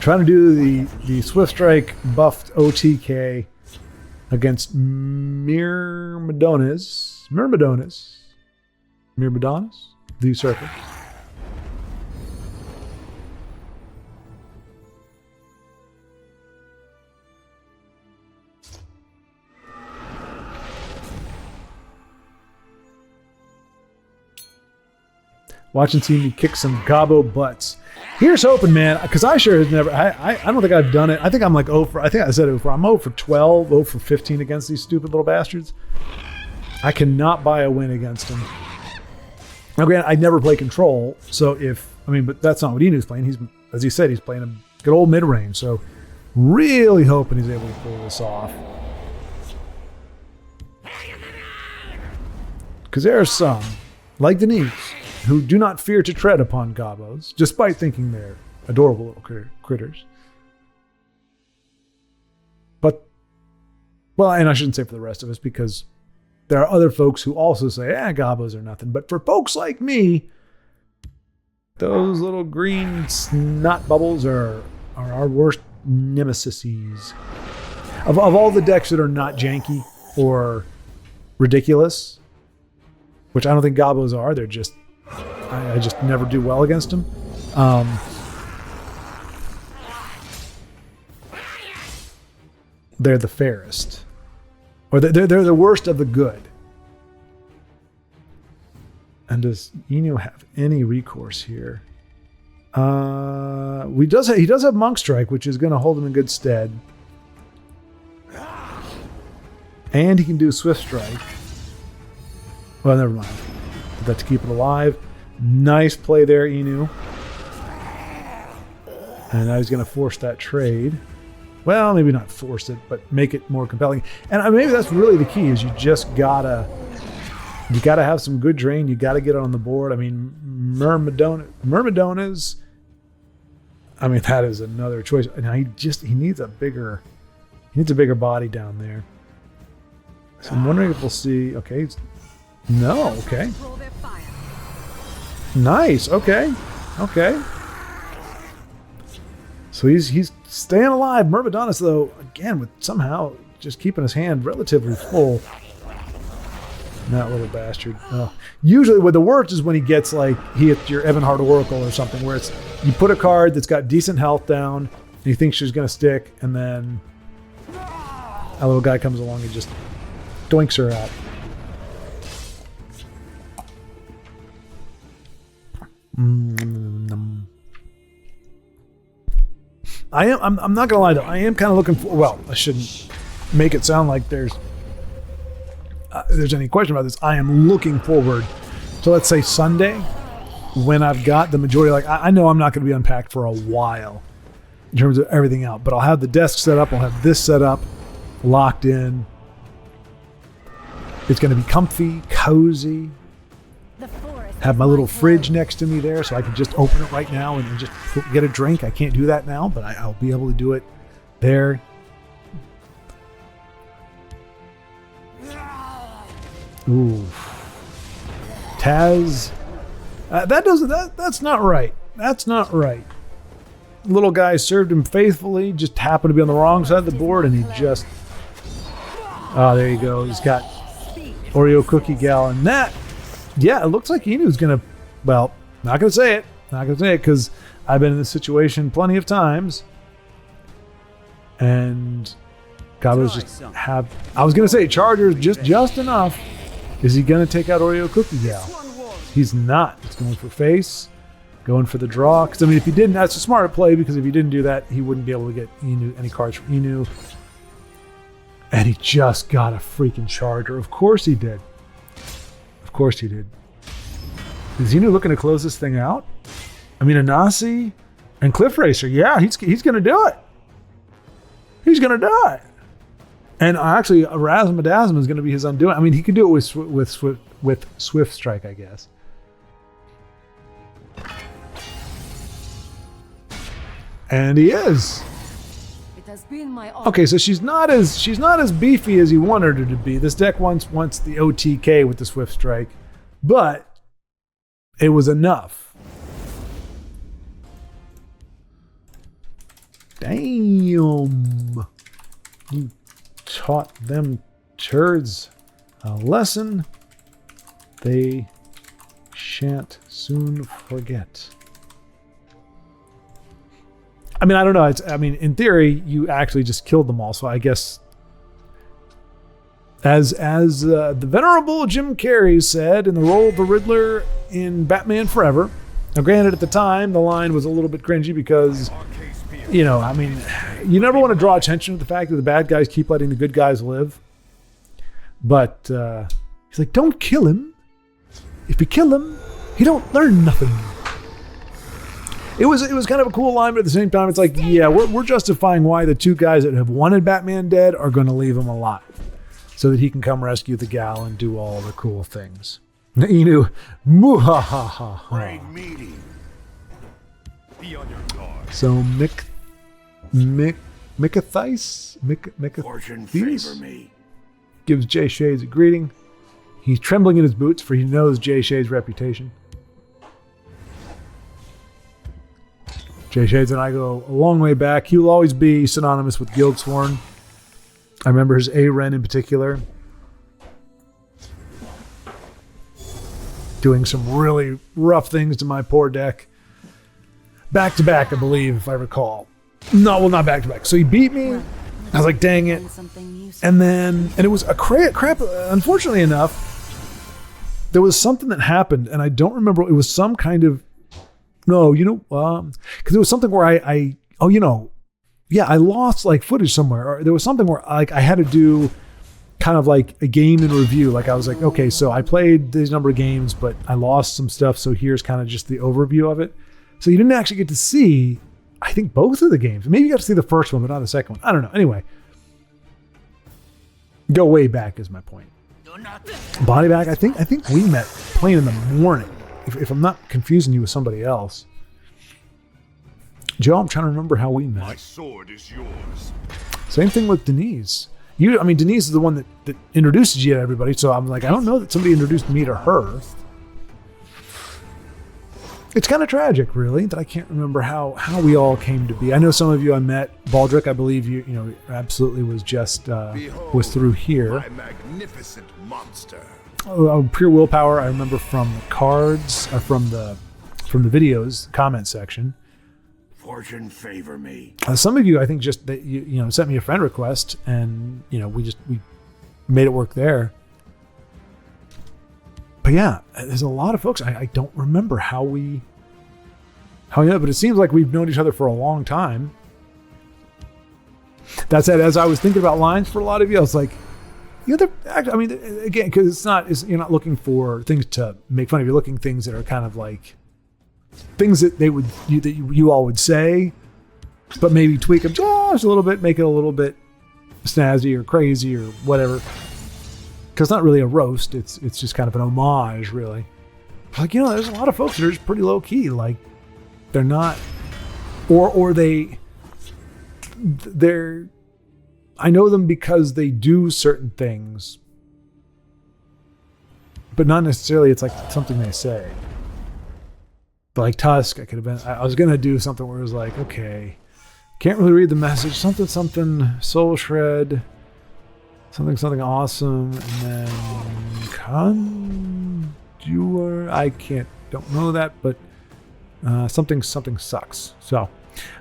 trying to do the Swift Strike buffed OTK against Myrmidonis, the Usurper. Watch and see me kick some gobbo butts. Here's hoping, man, because I sure have never. I don't think I've done it. I think I'm like 0 for. I think I said it before. I'm 0 for 12, 0 for 15 against these stupid little bastards. I cannot buy a win against them. Now, granted, I never play control, so but that's not what Inu's playing. He's, as he said, he's playing a good old mid range. So, really hoping he's able to pull this off. Because there are some, like Denise, who do not fear to tread upon gobbos, despite thinking they're adorable little critters. But, well, and I shouldn't say for the rest of us, because there are other folks who also say, gobbos are nothing. But for folks like me, those little green snot bubbles are our worst nemesises. Of all the decks that are not janky or ridiculous, which I don't think gobbos are, they're just, I just never do well against them. They're the fairest. Or they're the worst of the good. And does Inu have any recourse here? He does have Monk Strike, which is going to hold him in good stead. And he can do Swift Strike. Well, never mind. Put that to keep it alive. Nice play there, Inu. And now he's going to force that trade. Well, maybe not force it, but make it more compelling. And maybe that's really the key, is you gotta have some good drain. You gotta get it on the board. I mean, Myrmidona's, that is another choice. Now he needs a bigger body down there. So I'm wondering if we'll see. Okay, no. Okay, nice. Okay. So he's staying alive. Myrmidonus, though, again, with somehow just keeping his hand relatively full. That little bastard. Usually what the worst is when he gets he hits your Evanhard Oracle or something, where it's you put a card that's got decent health down, and you think she's going to stick, and then a little guy comes along and just doinks her out. I'm not gonna lie though, I am kind of looking for, well, I shouldn't make it sound like there's any question about this. I am looking forward to, let's say, Sunday, when I've got the majority, I know I'm not going to be unpacked for a while in terms of everything out, but I'll have the desk set up, I'll have this set up, locked in. It's going to be comfy, cozy. Have my little fridge next to me there, so I can just open it right now and just get a drink. I can't do that now, but I'll be able to do it there. Ooh, Taz. That's not right. That's not right. Little guy served him faithfully, just happened to be on the wrong side of the board, and he just. Oh, there you go. He's got Oreo Cookie Gal, and that. Yeah, it looks like Inu's gonna. Well, not gonna say it. Not gonna say it because I've been in this situation plenty of times, and Gabo's just have. I was gonna say Chargers just enough. Is he gonna take out Oreo Cookie Gal? He's not. He's going for face, going for the draw. Because if he didn't, that's a smart play. Because if he didn't do that, he wouldn't be able to get any cards from Inu. And he just got a freaking Charger. Of course he did. Of course he did. Is Inu looking to close this thing out? Anasi and Cliff Racer. Yeah, he's going to do it. He's going to do it. And actually, Razzmatazz is going to be his undoing. He could do it with Swift Strike, I guess. And he is. It has been my honor. Okay, so she's not as beefy as you wanted her to be. This deck wants the OTK with the Swift Strike, but it was enough. Damn. You taught them turds a lesson they shan't soon forget. I don't know. In theory, you actually just killed them all. So I guess As the venerable Jim Carrey said in the role of the Riddler in Batman Forever. Now, granted, at the time, the line was a little bit cringy because, you know, I mean, you never want to draw attention to the fact that the bad guys keep letting the good guys live. But he's like, don't kill him. If you kill him, he don't learn nothing. It was kind of a cool line, but at the same time, it's like, yeah, we're justifying why the two guys that have wanted Batman dead are going to leave him alive so that he can come rescue the gal and do all the cool things. Inu, muhahaha. Great meeting. Be on your guard. So Micathice Fortune favor me. gives Jay Shades a greeting. He's trembling in his boots, for he knows Jay Shades' reputation. Jay Shades and I go a long way back. He will always be synonymous with Guildsworn. I remember his A-Ren in particular. Doing some really rough things to my poor deck. Back to back, I believe, if I recall. No, well, not back to back. So he beat me. I was like, dang it. And it was a crap. Unfortunately enough, there was something that happened, and I don't remember. It was some kind of, no, you know, because it was something where I lost like footage somewhere. Or there was something where like I had to do kind of like a game in review. Like I was like, okay, so I played these number of games, but I lost some stuff. So here's kind of just the overview of it. So you didn't actually get to see, I think, both of the games. Maybe you got to see the first one, but not the second one. I don't know. Anyway, go way back is my point. Body bag. I think we met playing in the morning. If I'm not confusing you with somebody else. Joe, I'm trying to remember how we met. My sword is yours. Same thing with Denise. Denise is the one that introduces you to everybody. So I'm like, I don't know that somebody introduced me to her. It's kind of tragic, really, that I can't remember how we all came to be. I know some of you I met. Baldric, I believe you know, absolutely was just was through here. My magnificent monster. Pure willpower. I remember from the cards, from the videos comment section. Fortune favor me. Some of you, I think, just that you sent me a friend request, and you know we made it work there. But yeah, there's a lot of folks. I don't remember how we met, but it seems like we've known each other for a long time. That said, as I was thinking about lines for a lot of you, I was like, again, because you're not looking for things to make fun of. You're looking things that are kind of like things that you all would say, but maybe tweak them just a little bit, make it a little bit snazzy or crazy or whatever. Because it's not really a roast, it's just kind of an homage, really. Like, there's a lot of folks that are just pretty low key. Like, they're not, or they're. I know them because they do certain things, but not necessarily. It's like something they say. But like Tusk, I was gonna do something where it was like, okay, can't really read the message. Something Soul Shred. Something awesome, and then Conjure. I don't know that, but something sucks. So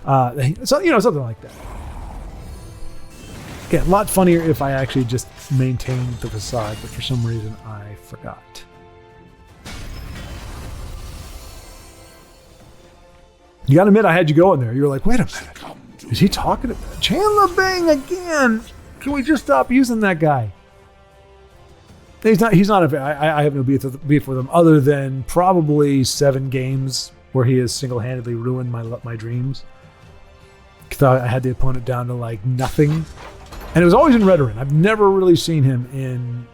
something like that. Again, a lot funnier if I actually just maintained the facade, but for some reason I forgot. You gotta admit, I had you go in there. You were like, wait a minute, is he talking to Chandler Bing again? Can we just stop using that guy? He's not I have no beef with him other than probably 7 games where he has single-handedly ruined my dreams. Because I had the opponent down to like nothing. And it was always in Redoran. I've never really seen him in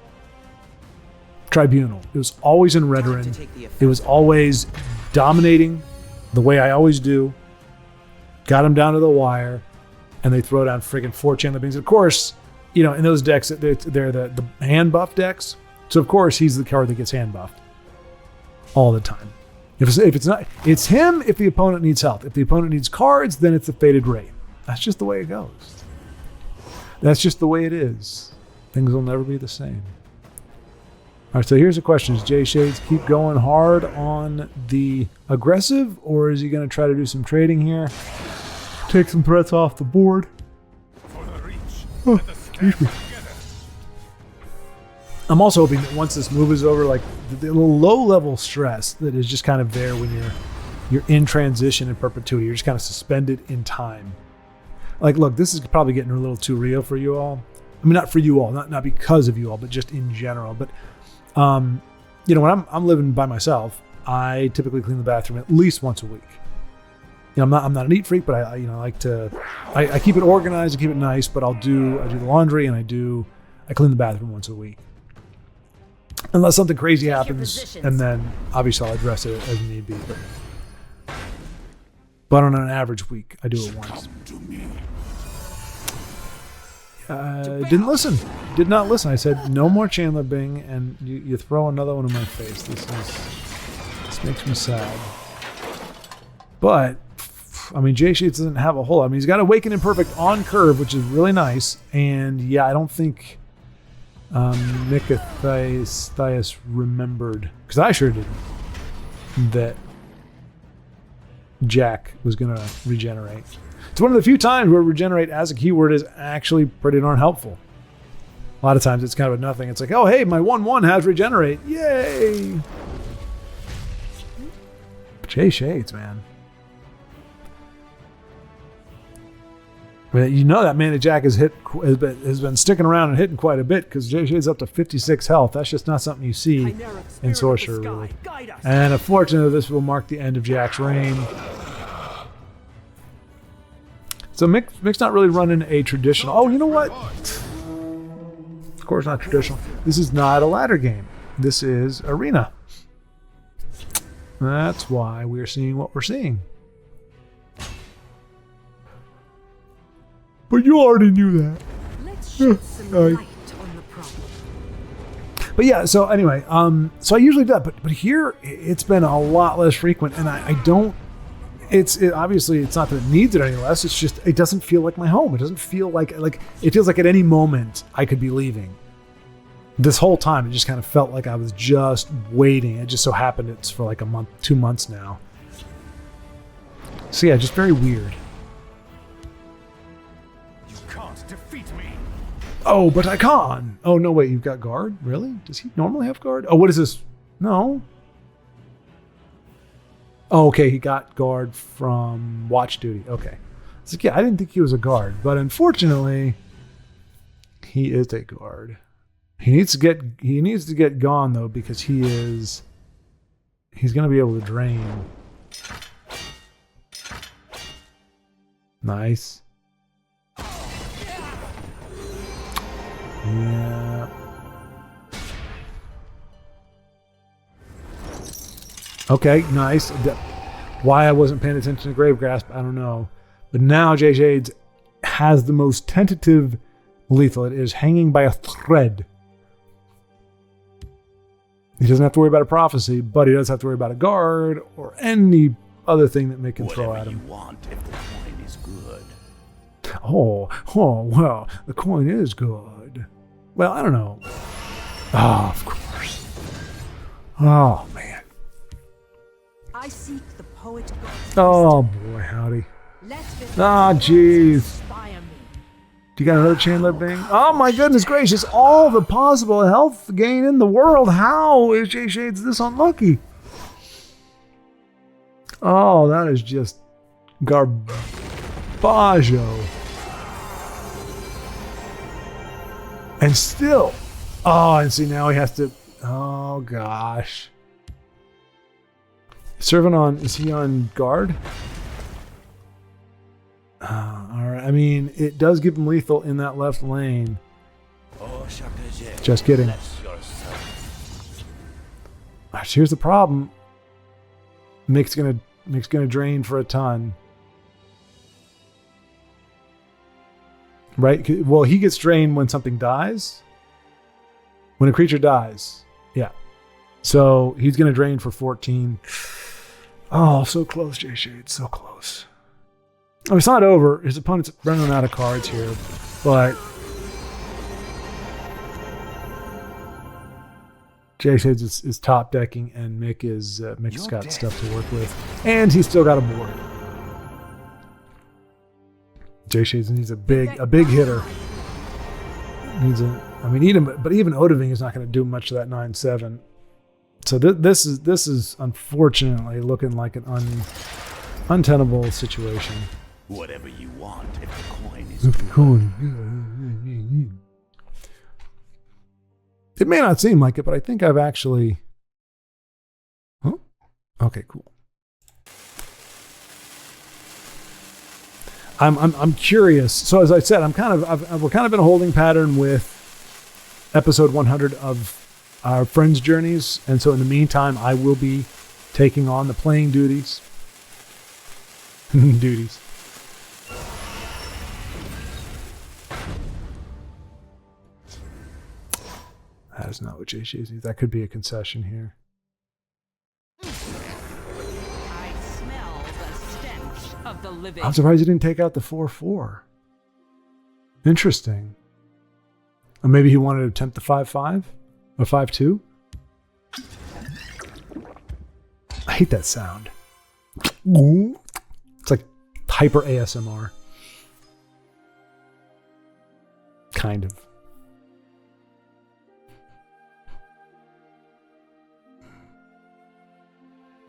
Tribunal. It was always in Redoran. It was always dominating the way I always do. Got him down to the wire. And they throw down friggin' 4 Chandler Bings. Of course, in those decks, they're the hand buff decks. So of course, he's the card that gets hand buffed all the time. If it's not, it's him if the opponent needs health. If the opponent needs cards, then it's a Fated Wraith. That's just the way it goes. That's just the way it is. Things will never be the same. All right, so here's the question. Does Jay Shades keep going hard on the aggressive, or is he going to try to do some trading here? Take some threats off the board. For the reach. Oh, excuse me. I'm also hoping that once this move is over, like the little low-level stress that is just kind of there when you're in transition in perpetuity, you're just kind of suspended in time. Like, look, this is probably getting a little too real for you all. I mean, not for you all, not because of you all, but just in general. But you know, when I'm living by myself, I typically clean the bathroom at least once a week. You know, I'm not a neat freak, but I like to. I keep it organized, I keep it nice, but I do the laundry and I clean the bathroom once a week. Unless something crazy happens, and then obviously I'll address it as need be. But on an average week, I do it once. Didn't listen. Did not listen. I said no more Chandler Bing, and you throw another one in my face. This makes me sad. But I mean, Jay Shades doesn't have a whole. I mean, he's got Awaken Imperfect on curve, which is really nice. And yeah, I don't think Nicothaius remembered, because I sure didn't, that Jack was going to regenerate. It's one of the few times where regenerate as a keyword is actually pretty darn helpful. A lot of times it's kind of a nothing. It's like, oh, hey, my 1/1 has regenerate. Yay! Jay Shades, man. I mean, you know that Mana Jack has been sticking around and hitting quite a bit, because Jay Shade's up to 56 health. That's just not something you see in Sorcerer, really. And unfortunately, this will mark the end of Jack's reign. So Mick's not really running a traditional. Oh, you know what? Of course, not traditional. This is not a ladder game. This is arena. That's why we're seeing what we're seeing. But you already knew that. Let's shed some light on the problem. But yeah, so anyway, so I usually do that, but here it's been a lot less frequent, and I don't. Obviously it's not that it needs it any less. It's just it doesn't feel like my home. It doesn't feel like it feels like at any moment I could be leaving. This whole time it just kind of felt like I was just waiting. It just so happened it's for like a month, 2 months now. So yeah, just very weird. You can't defeat me. Oh, but I can. Oh no, wait, you've got guard? Really? Does he normally have guard? Oh, what is this? No. Oh, okay, he got guard from watch duty. Okay. It's like, yeah, I didn't think he was a guard, but unfortunately, he is a guard. He needs to get gone though, because he's gonna be able to drain. Nice. Yeah. Okay, nice. Why I wasn't paying attention to Grave Grasp, I don't know. But now Jay Shades has the most tentative lethal. It is hanging by a thread. He doesn't have to worry about a prophecy, but he does have to worry about a guard or any other thing that Mick can throw at him. You want if the coin is good. Oh, well, the coin is good. Well, I don't know. Oh, of course. Oh, man. I seek the poet gods. Oh, boy, howdy. Ah, jeez. Do you got another Chandler Bing? Oh, my goodness gracious. All the possible health gain in the world. How is Jay Shades this unlucky? Oh, that is just garbaggio. And still. Oh, and see, now he has to. Oh, gosh. Servant on. Is he on guard? All right. I mean, it does give him lethal in that left lane. Just kidding. Right, so here's the problem. Mick's gonna drain for a ton. Right? Well, he gets drained when something dies. When a creature dies. Yeah. So he's gonna drain for 14. Oh, so close, Jay Shade. So close. Oh, it's not over. His opponent's running out of cards here, but Jay Shades is top decking, and Mick's got stuff to work with, and he's still got a board. Jay Shades needs a big hitter. Needs I mean, even Odoving is not going to do much of that 9/7. So this is unfortunately looking like an untenable situation. Whatever you want, if the coin is If the coin. It may not seem like it, but I think I've actually. Oh, okay, cool. I'm curious. So as I said, we're kind of in a holding pattern with episode 100 of our friends' journeys, and so in the meantime, I will be taking on the playing duties. Duties. That is not what Jay Shazy. That could be a concession here. I smell the stench of the living. I'm surprised he didn't take out the 4/4. Interesting. Or maybe he wanted to attempt the 5/5 or 5/2. I hate that sound. It's like hyper ASMR. Kind of.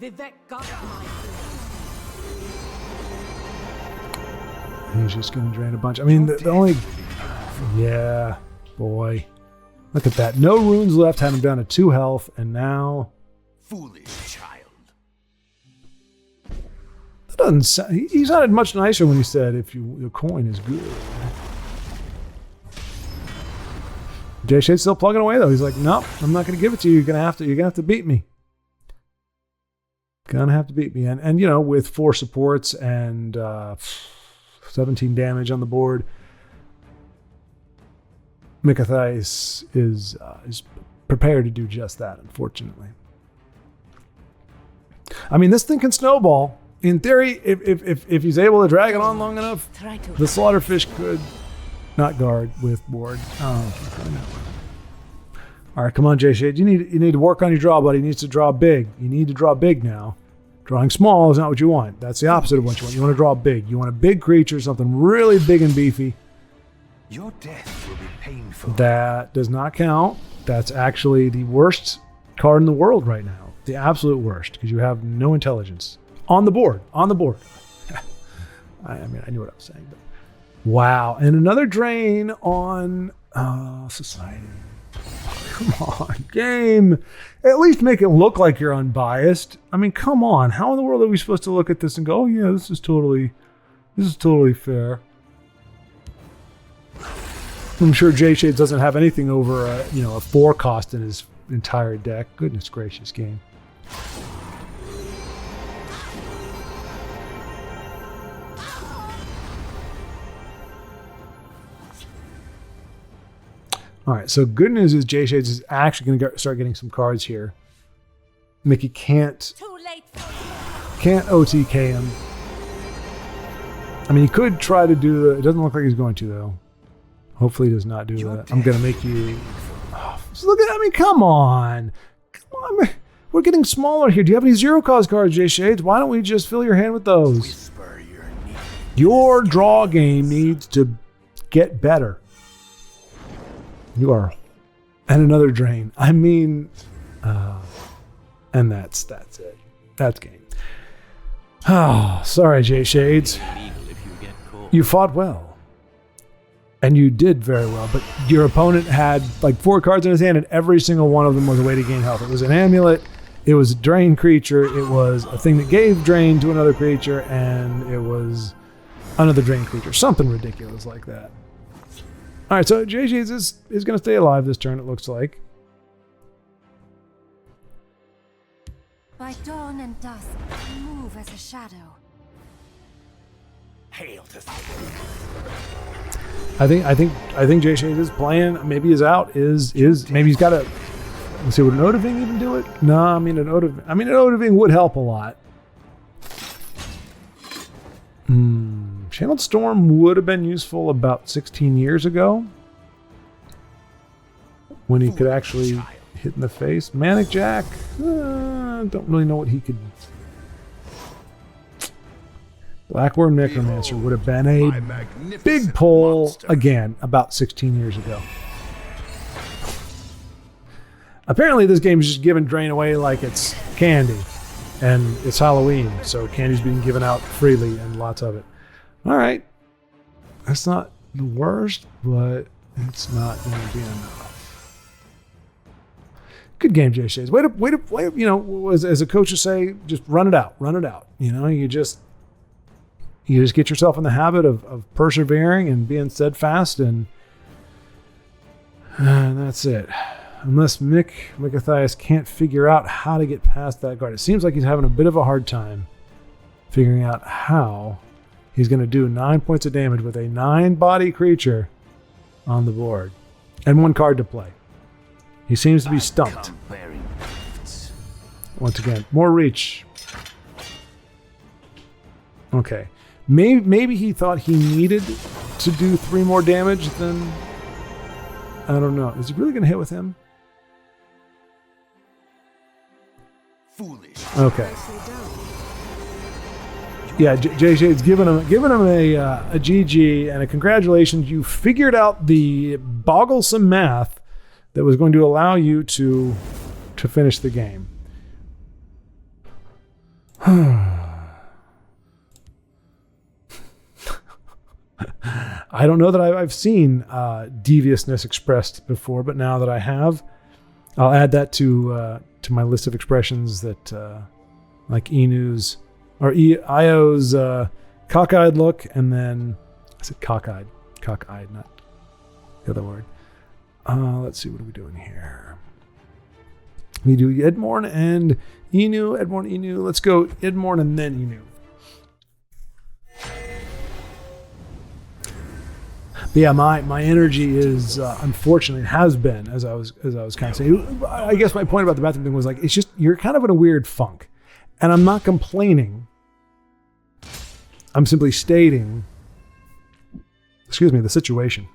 Vivek got my He's just going to drain a bunch. I mean, the only... Yeah, boy. Look at that. No runes left. Had him down to 2 health. And now... foolish child. That doesn't sound... He sounded much nicer when he said, if your coin is good. Jay Shade's still plugging away, though. He's like, nope, I'm not going to give it to you. You're going to have to beat me. Gonna have to beat me. And you know, with 4 supports and 17 damage on the board, Mikathais is prepared to do just that, unfortunately. I mean, this thing can snowball. In theory, if he's able to drag it on long enough, the Slaughterfish could not guard with board. Oh, all right, come on, Jay Shade. You need to work on your draw, buddy. You need to draw big. You need to draw big now. Drawing small is not what you want. That's the opposite of what you want. You want to draw big. You want a big creature, something really big and beefy. Your death will be painful. That does not count. That's actually the worst card in the world right now. The absolute worst, because you have no intelligence. On the board. On the board. I mean, I knew what I was saying. But wow. And another drain on Society. Come on, game. At least make it look like you're unbiased. I mean, come on. How in the world are we supposed to look at this and go, oh yeah, this is totally fair. I'm sure Jay Shades doesn't have anything over a 4 cost in his entire deck. Goodness gracious, game. All right, so good news is Jay Shades is actually going to start getting some cards here. Mickey can't OTK him. I mean, he could try to do it doesn't look like he's going to, though. Hopefully he does not do that. I'm going to make you... Oh, look at... I mean, come on. Come on. We're getting smaller here. Do you have any 0-cost cards, Jay Shades? Why don't we just fill your hand with those? Your draw game needs to get better. You are, and another drain. I mean, and that's it. That's game. Oh, sorry, Jay Shades. You fought well, and you did very well. But your opponent had like 4 cards in his hand, and every single one of them was a way to gain health. It was an amulet. It was a drain creature. It was a thing that gave drain to another creature, and it was another drain creature. Something ridiculous like that. All right, so Jay Shades is going to stay alive this turn, it looks like. By dawn and dusk, move as a shadow. Hail to I think Jay Shades is playing. Maybe his out is maybe he's got a. Let's see, would an Odoving even do it? No, I mean an Odoving would help a lot. Channeled Storm would have been useful about 16 years ago when he could actually hit in the face. Manic Jack, don't really know what he could. Blackworm Necromancer would have been a big pull again about 16 years ago. Apparently this game is just giving Drain away like it's candy. And it's Halloween, so candy's being given out freely and lots of it. All right. That's not the worst, but it's not going to be enough. Good game, Jay Shays. Way to, you know, as a coach would say, just run it out. You know, you just get yourself in the habit of persevering and being steadfast, and that's it. Unless Mick Matthias can't figure out how to get past that guard. It seems like he's having a bit of a hard time figuring out how he's going to do 9 points of damage with a 9-body creature on the board and 1 card to play. He seems to be stumped. Once again, more reach. Okay. Maybe he thought he needed to do 3 more damage than... I don't know. Is he really going to hit with him? Foolish. Okay. Yeah, Jay Shade's giving him a GG and a congratulations. You figured out the bogglesome math that was going to allow you to finish the game. I don't know that I've seen deviousness expressed before, but now that I have, I'll add that to my list of expressions that like Inu's or Io's cockeyed look, and then I said cockeyed, not the other word. Let's see, what are we doing here? We do Edmorn and Inu, Edmorn, Inu. Let's go Edmorn and then Inu. But yeah, my energy is unfortunately has been, as I was kind of saying. I guess my point about the bathroom thing was like, it's just you're kind of in a weird funk, and I'm not complaining. I'm simply stating, the situation.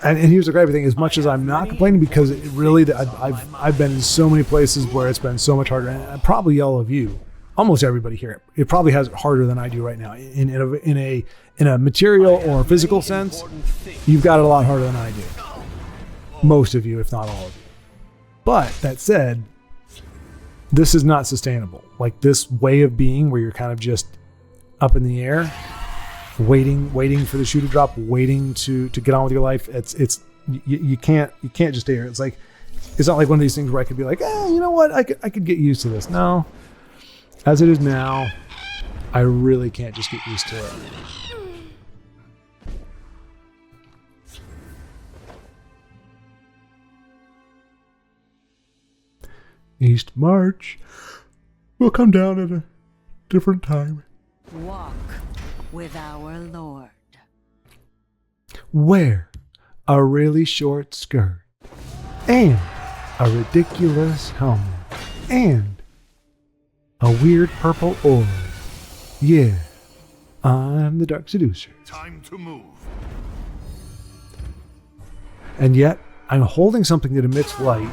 And here's the great thing: as much as I'm not complaining, because it really, I've been in so many places where it's been so much harder, and probably all of you. Almost everybody here, it probably has it harder than I do right now. In a material or physical sense, you've got it a lot harder than I do. Most of you, if not all of you. But that said, this is not sustainable. Like this way of being where you're kind of just up in the air, waiting for the shoe to drop, waiting to get on with your life. You can't just stay here. It's not like one of these things where I could be like, you know what, I could get used to this. No. As it is now, I really can't just get used to it. East March will come down at a different time. Walk with our Lord. Wear a really short skirt and a ridiculous helmet and a weird purple orb. Yeah, I'm the Dark Seducer. Time to move. And yet, I'm holding something that emits light,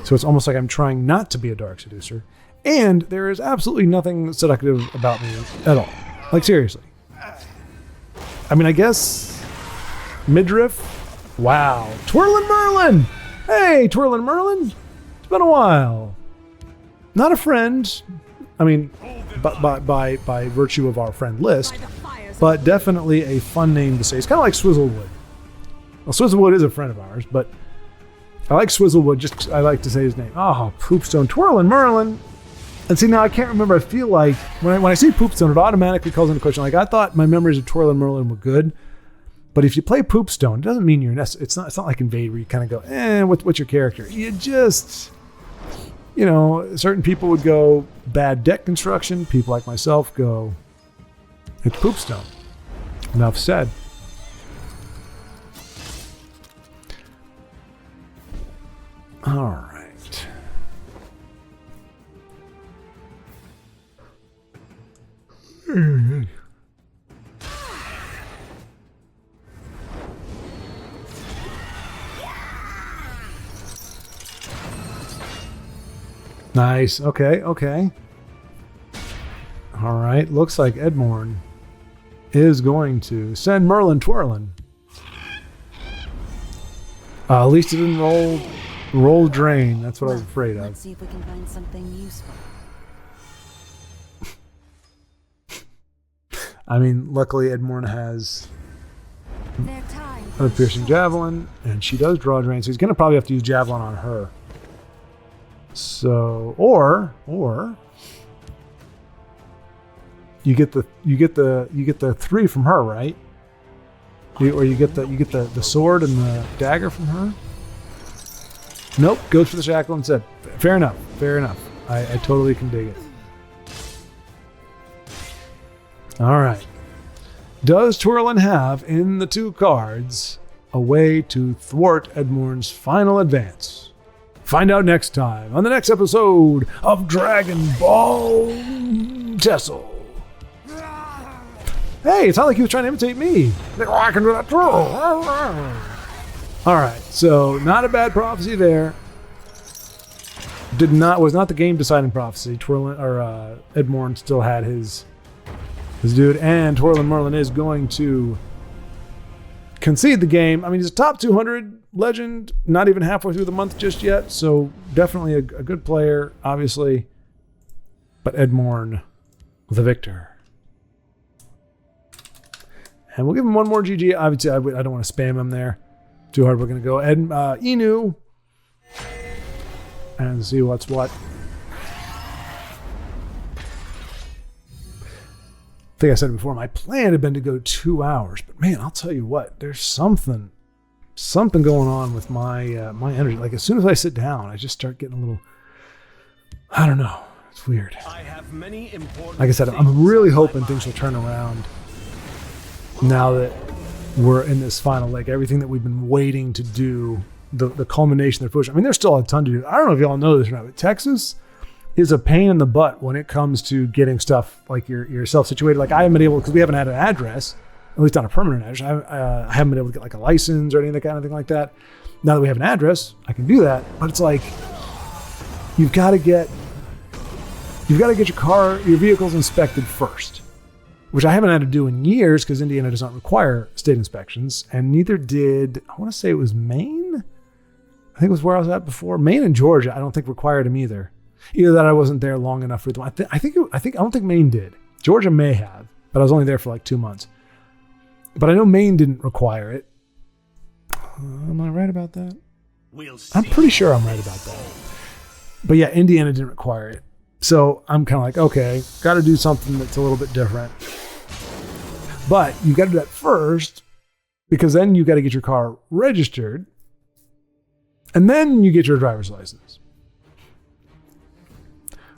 so it's almost like I'm trying not to be a Dark Seducer. And there is absolutely nothing seductive about me at all. Like, seriously. I mean, I guess... midriff? Wow. Twirlin' Merlin! Hey, Twirlin' Merlin! It's been a while. Not a friend, I mean, by virtue of our friend list, but definitely a fun name to say. It's kind of like Swizzlewood. Well, Swizzlewood is a friend of ours, but I like Swizzlewood, just I like to say his name. Oh, Poopstone, Twirlin' Merlin. And see, now I can't remember. I feel like when I say Poopstone, it automatically calls into question. Like, I thought my memories of Twirlin' Merlin were good, but if you play Poopstone, it doesn't mean you're it's not like Invade where you kind of go, what's your character? You just... You know, certain people would go bad deck construction. People like myself go, it's Poopstone. Enough said. All right. Nice. Okay. All right. Looks like Edmorn is going to send Merlin twirling. At least it didn't roll drain. That's what I was afraid of. Let's see if we can find something useful. I mean, luckily Edmorn has Their time. a piercing javelin, and she does draw drain, so he's gonna probably have to use javelin on her. So, or you get the 3 from her, right? Or you get the sword and the dagger from her. Nope, goes for the shackle instead. Fair enough. I totally can dig it. All right. Does Twirlin have in the 2 cards a way to thwart Edmorn's final advance? Find out next time on the next episode of Dragon Ball TESL. Hey, it's not like he was trying to imitate me. I can do that too. All right, so not a bad prophecy there. Was not the game deciding prophecy. Twirlin or Edmorn still had his dude, and Twirlin Merlin is going to concede the game. I mean, he's a top 200 legend, not even halfway through the month just yet, so definitely a good player, obviously. But Edmorn, the victor. And we'll give him one more GG. Obviously, I don't want to spam him there too hard. We're going to go Inu and see what's what. I think I said it before, my plan had been to go 2 hours, but man, I'll tell you what, there's something going on with my my energy. Like as soon as I sit down, I just start getting a little, I don't know, it's weird. I have many important Like I said, I'm really hoping things will turn around now that we're in this final leg. Everything that we've been waiting to do, the culmination of the push. I mean, there's still a ton to do. I don't know if y'all know this or not, but Texas is a pain in the butt when it comes to getting stuff like yourself situated. Like I haven't been able, because we haven't had an address, at least not a permanent address. I haven't been able to get like a license or anything kind of thing like that. Now that we have an address, I can do that. But it's like you've got to get your vehicles inspected first, which I haven't had to do in years because Indiana does not require state inspections, and neither did, I want to say it was Maine. I think it was where I was at before. Maine and Georgia, I don't think required them either. Either that I wasn't there long enough for them. I don't think Maine did. Georgia may have, but I was only there for like 2 months. But I know Maine didn't require it. Am I right about that? We'll see. I'm pretty sure I'm right about that. But yeah, Indiana didn't require it. So I'm kind of like, okay, got to do something that's a little bit different. But you got to do that first, because then you got to get your car registered, and then you get your driver's license.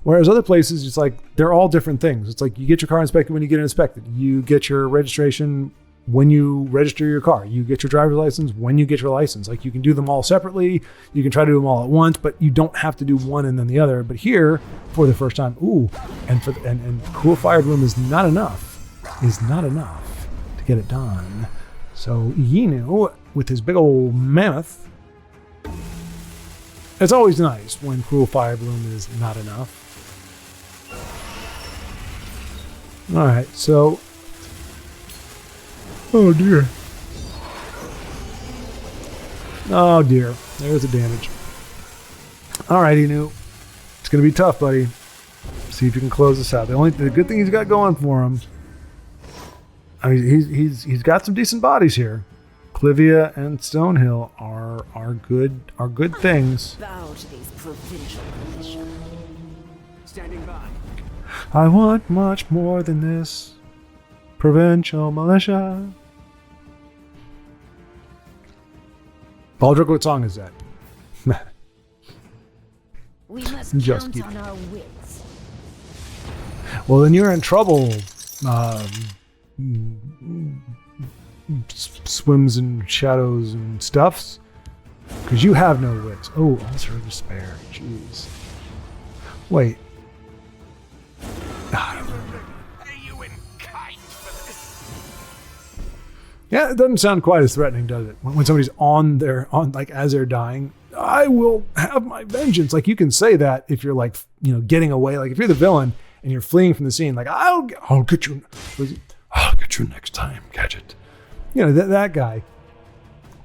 Whereas other places, it's like, they're all different things. It's like you get your car inspected when you get it inspected. You get your registration when you register your car. You get your driver's license when you get your license. Like you can do them all separately. You can try to do them all at once, but you don't have to do one and then the other. But here, for the first time, and Cool Fire Bloom is not enough to get it done. So Yinu, with his big old mammoth, it's always nice when Cruel Fire Bloom is not enough. All right, so, oh dear, there's the damage. All right, Inu, it's gonna be tough, buddy. See if you can close this out. The good thing he's got going for him, I mean, he's got some decent bodies here. Clivia and Stonehill are good things. Bow to these provincial militia. Standing by. I want much more than this. Provincial militia. Baldrick, what song is that? We must Just count kidding. on our wits. Well, then you're in trouble. Swims in shadows and stuffs, because you have no wits. Oh, Ulcer of Despair. Jeez. Wait. Yeah, it doesn't sound quite as threatening, does it? When somebody's like as they're dying, I will have my vengeance. Like you can say that if you're like, getting away. Like if you're the villain and you're fleeing from the scene, like I'll get you. I'll get you next time, Gadget. That guy.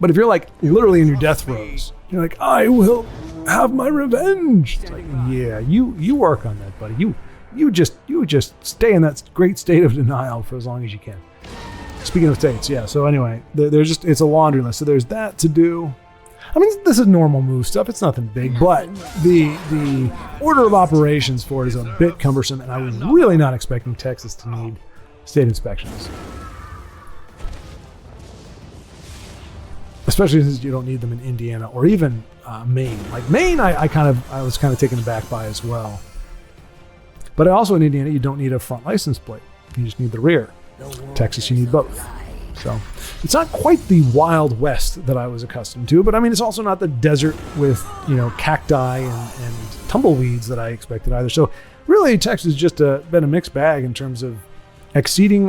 But if you're like literally in your death throes, you're like, I will have my revenge. It's like, yeah, you work on that, buddy. You just stay in that great state of denial for as long as you can. Speaking of states, yeah. So anyway, it's a laundry list. So there's that to do. I mean, this is normal move stuff. It's nothing big, but the order of operations for it is a bit cumbersome, and I was really not expecting Texas to need state inspections. Especially since you don't need them in Indiana or even Maine. Like Maine, I was kind of taken aback by as well. But also in Indiana, you don't need a front license plate. You just need the rear. Texas, you need both. So it's not quite the Wild West that I was accustomed to, but I mean, it's also not the desert with, cacti and tumbleweeds that I expected either. So really, Texas has just been a mixed bag in terms of exceeding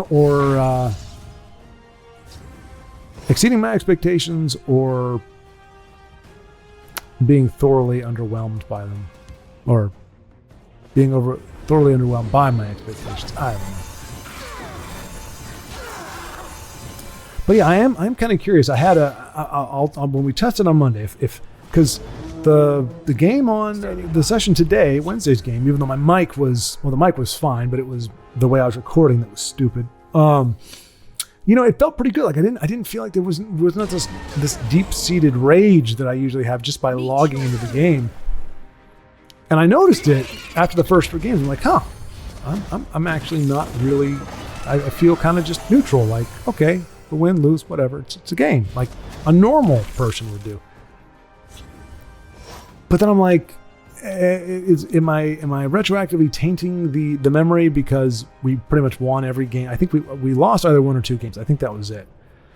my expectations or being thoroughly underwhelmed by them, or being thoroughly underwhelmed by my expectations. I don't know. But yeah, I'm kind of curious. I had when we tested on Monday, because the game on the session today, Wednesday's game, even though my mic was, the mic was fine, but it was the way I was recording that was stupid. It felt pretty good. Like I didn't feel like there was not this deep-seated rage that I usually have just by logging into the game. And I noticed it after the first 4 games. I'm like, I'm actually not really. I feel kind of just neutral. Like, okay, win, lose, whatever. It's a game, like a normal person would do. But then I'm like, am I retroactively tainting the memory because we pretty much won every game? I think we lost either 1 or 2 games. I think that was it.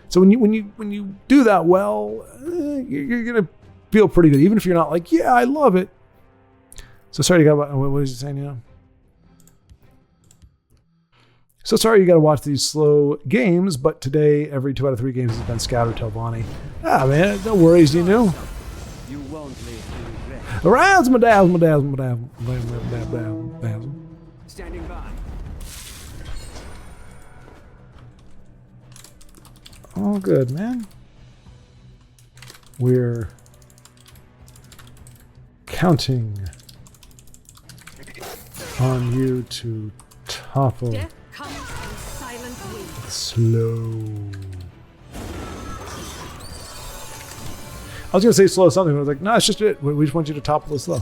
So when you do that well, you're gonna feel pretty good, even if you're not like, yeah, I love it. So sorry you got. What is he saying now? So sorry you got to watch these slow games, but today every 2 out of 3 games has been Scout or Telvani. Man, no worries, you know. You won't live to regret. Razzle Standing by. All good, man. We're counting on you to topple slow. I was going to say slow something, but I was like, no, it's just it. We just want you to topple the slow.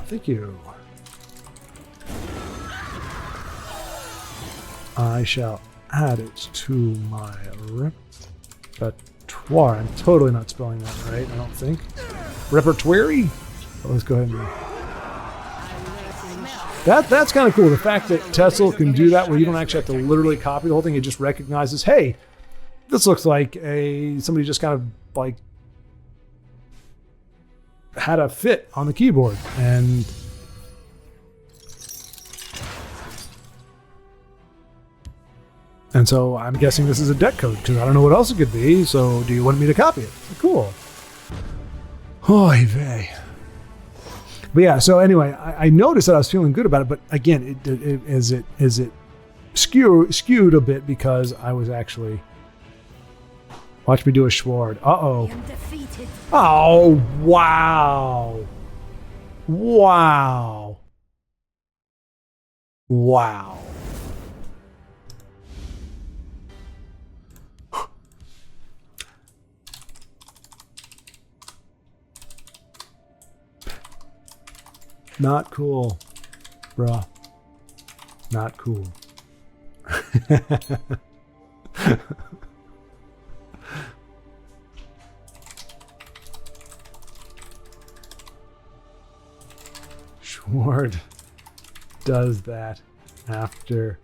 Thank you. I shall add it to my repertoire. I'm totally not spelling that right, I don't think. Repertoire? Well, let's go ahead and... That's kind of cool. The fact that TESL can do that where you don't actually have to literally copy the whole thing. It just recognizes, hey, this looks like somebody just kind of like had a fit on the keyboard. And so I'm guessing this is a deck code because I don't know what else it could be. So do you want me to copy it? Cool. Oy vey. But yeah, so anyway, I noticed that I was feeling good about it, but again, it skewed a bit because I was actually... Watch me do a Schward. Uh-oh. Oh, wow. Wow. Wow. Not cool, bruh. Not cool. Schward does that after.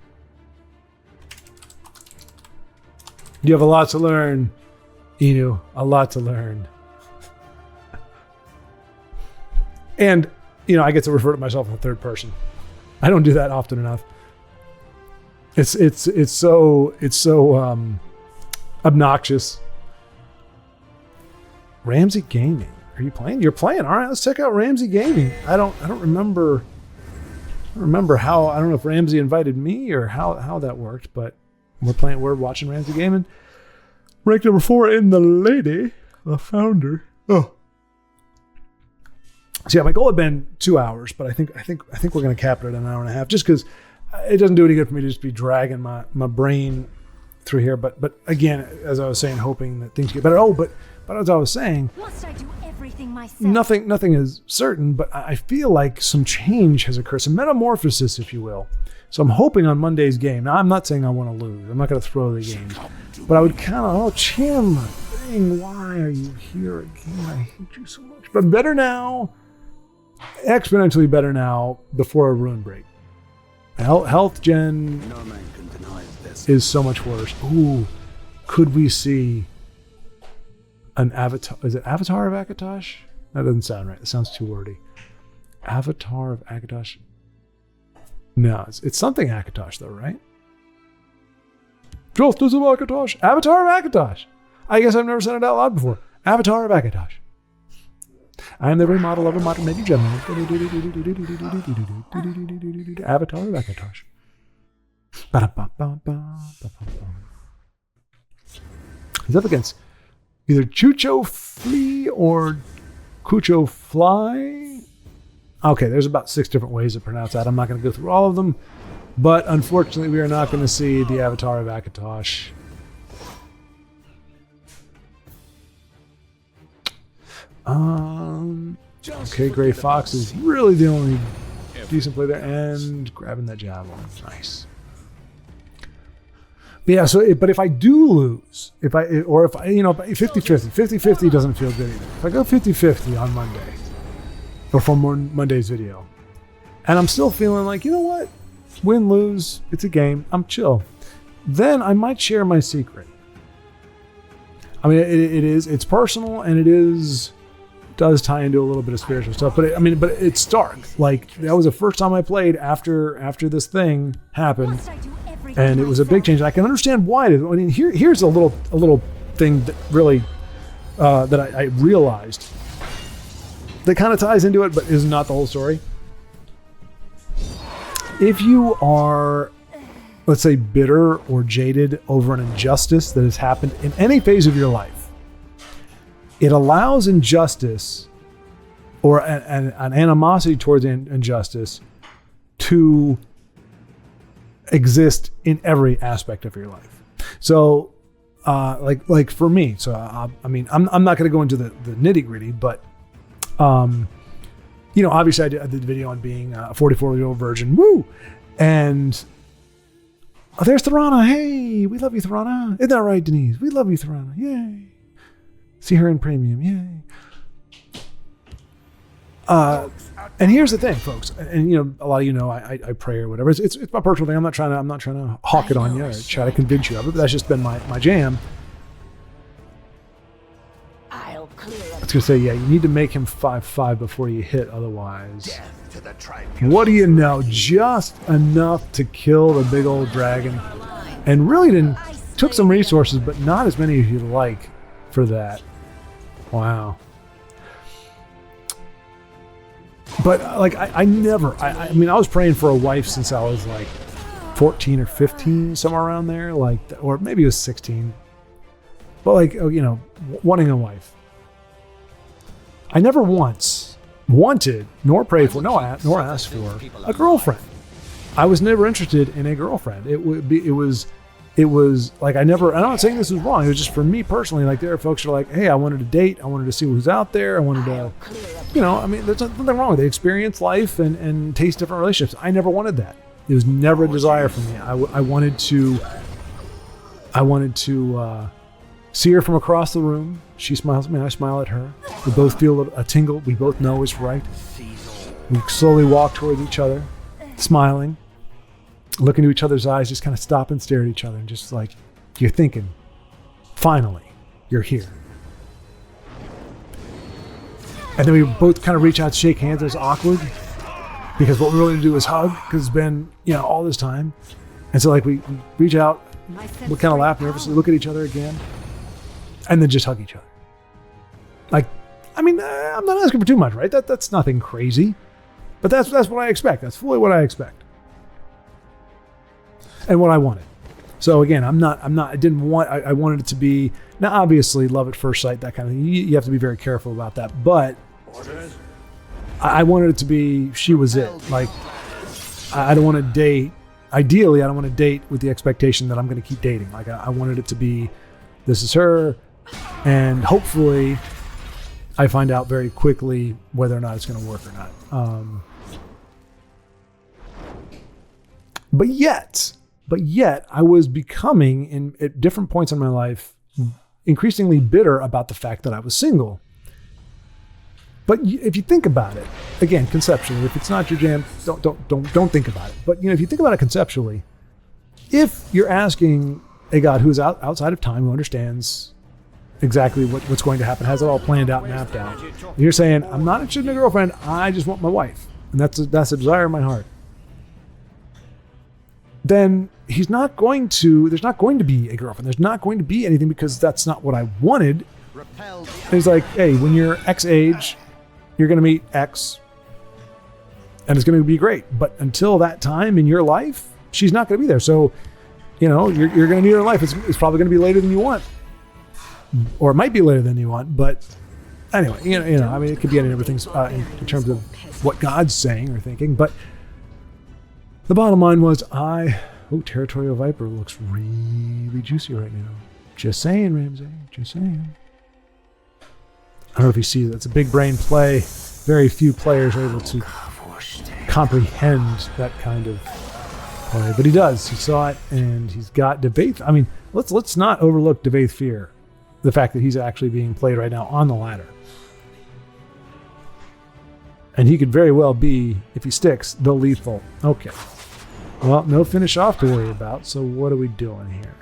You have a lot to learn, Inu. A lot to learn. And I get to refer to myself in the third person. I don't do that often enough. It's so obnoxious. Ramsey Gaming. Are you playing? You're playing. All right, let's check out Ramsey Gaming. I don't remember how. I don't know if Ramsey invited me or how that worked, but we're watching Ramsey Gaming. Ranked number 4 in the lady, the founder. Oh. So yeah, my goal had been 2 hours, but I think we're going to cap it at an hour and a half, just because it doesn't do any good for me to just be dragging my brain through here. But again, as I was saying, hoping that things get better. Oh, but as I was saying, Must I do everything myself? nothing is certain, but I feel like some change has occurred, some metamorphosis, if you will. So I'm hoping on Monday's game. Now, I'm not saying I want to lose. I'm not going to throw the game. But I would kind of, oh, Chim, dang, why are you here again? I hate you so much. But better now, exponentially better now, before a ruin break. Health gen No man can deny this. is so much worse. Ooh, could we see an avatar? Is it Avatar of Akatosh? That doesn't sound right. It sounds too wordy. Avatar of Akatosh. No, it's something Akatosh though, right? Justice of Akatosh. Avatar of Akatosh. I guess I've never said it out loud before. Avatar of Akatosh. I am the remodel of a modern made general. Avatar of Akatosh. He's up against either Chucho Flea or Cucho Fly. Okay, there's about 6 different ways to pronounce that. I'm not going to go through all of them, but unfortunately, we are not going to see the Avatar of Akatosh. Okay, Gray Fox is really the only decent play there, and grabbing that javelin. Nice. But yeah, but if I do lose, if I 50-50, 50-50 doesn't feel good either. If I go 50-50 on Monday, or for Monday's video, and I'm still feeling like, you know what, win, lose, it's a game, I'm chill, then I might share my secret. I mean, it's personal, and does tie into a little bit of spiritual stuff, but it's stark. Like, that was the first time I played after this thing happened, Must I do everything and it was a big myself? change. I can understand why it is. I mean, here's a little thing that really that I realized that kind of ties into it, but is not the whole story. If you are, let's say, bitter or jaded over an injustice that has happened in any phase of your life, it allows injustice or an animosity towards injustice to exist in every aspect of your life. So, like for me, so I'm not going to go into the nitty gritty, but obviously I did the video on being a 44-year-old virgin. Woo! And there's Tharana. Hey, we love you, Tharana. Isn't that right, Denise? We love you, Tharana. Yay. See her in premium. Yay. And here's the thing, folks. And a lot of I pray or whatever. It's my personal thing. I'm not trying to hawk it on you or try to convince you of it, but that's just been my jam. I'll clear I up. was gonna say, yeah, you need to make him 5/5 before you hit, otherwise. Death to the tribunal. What do you know? Just enough to kill the big old dragon, and really took some resources, but not as many as you'd like for that. Wow. But I was praying for a wife since I was like 14 or 15, somewhere around there, or maybe it was 16. But wanting a wife. I never once wanted, nor prayed for, nor asked for a girlfriend. I was never interested in a girlfriend. It was like I'm not saying this was wrong. It was just for me personally. Like, there are folks who are like, hey, I wanted to date. I wanted to see who's out there. I wanted to, there's nothing wrong with it. Experience life and taste different relationships. I never wanted that. It was never a desire for me. I wanted to see her from across the room. She smiles at me. I smile at her. We both feel a tingle. We both know it's right. We slowly walk toward each other, smiling. Look into each other's eyes, just kind of stop and stare at each other, and just like, you're thinking, finally, you're here. And then we both kind of reach out to shake hands. It's awkward because what we really do is hug, because it's been, all this time. And so we reach out, we kind of laugh nervously, look at each other again, and then just hug each other. I'm not asking for too much, right? That's nothing crazy, but that's what I expect. That's fully what I expect. And what I wanted. So again, I wanted it to be, now obviously love at first sight, that kind of thing. You have to be very careful about that. But I wanted it to be, she was it. Like, I don't want to date, ideally, I don't want to date with the expectation that I'm going to keep dating. Like, I wanted it to be, this is her, and hopefully I find out very quickly whether or not it's going to work or not. But yet, I was becoming, at different points in my life, increasingly bitter about the fact that I was single. But if you think about it, again, conceptually, if it's not your jam, don't think about it. But if you think about it conceptually, if you're asking a God who is outside of time, who understands exactly what's going to happen, has it all planned out, mapped out, and you're saying, I'm not interested in a girlfriend, I just want my wife, and that's a desire in my heart, then there's not going to be a girlfriend. There's not going to be anything, because that's not what I wanted. And he's like, hey, when you're X age, you're going to meet X, and it's going to be great. But until that time in your life, she's not going to be there. So, you're going to need her in life. It's probably going to be later than you want, or it might be later than you want. But anyway, I mean, it could be any number of things in terms of what God's saying or thinking. But the bottom line was, Territorial Viper looks really juicy right now. Just saying, Ramsey. Just saying. I don't know if you see that's a big brain play. Very few players are able to comprehend that kind of play, but he does. He saw it, and he's got Devaith. I mean, let's not overlook Devaith Fear, the fact that he's actually being played right now on the ladder, and he could very well be, if he sticks, the lethal. Okay, well, no finish off to worry about. So what are we doing here?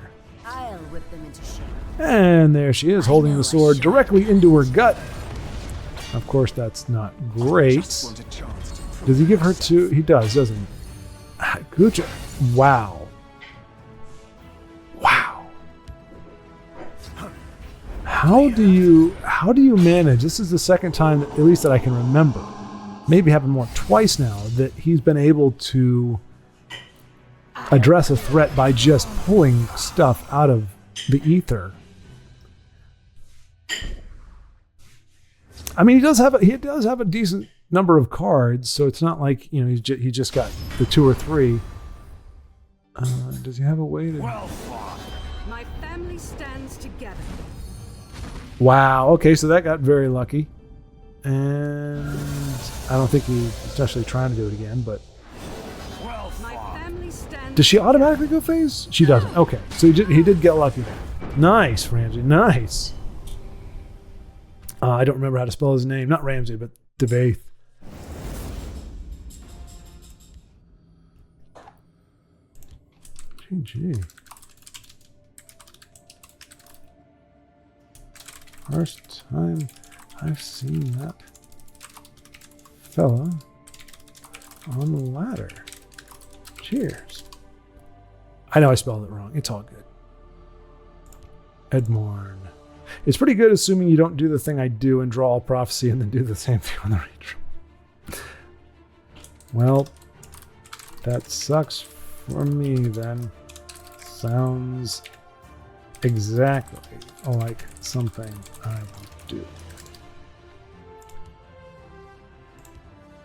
I'll whip them into shape. And there she is, holding the sword directly into her gut. Of course, that's not great. Does he give her two? He does, doesn't he? Gucci. Wow. Wow. How do you manage? This is the second time, at least that I can remember, maybe happened more, twice now, that he's been able to address a threat by just pulling stuff out of the ether. I mean, he does have a decent number of cards, so it's not like he just got the 2 or 3. Does he have a way to? Well fought. My family stands together. Wow. Okay, so that got very lucky, and I don't think he's actually trying to do it again. But Well My fought. family stands. does she automatically go phase? She doesn't. Okay, so he did get lucky there. Nice, Ramsey. Nice. I don't remember how to spell his name. Not Ramsey, but Devaith. GG. First time I've seen that fella on the ladder. Cheers. I know I spelled it wrong. It's all good. Edmorn. It's pretty good, assuming you don't do the thing I do and draw a prophecy and then do the same thing on the range. Well, that sucks for me then. Sounds exactly like something I would do.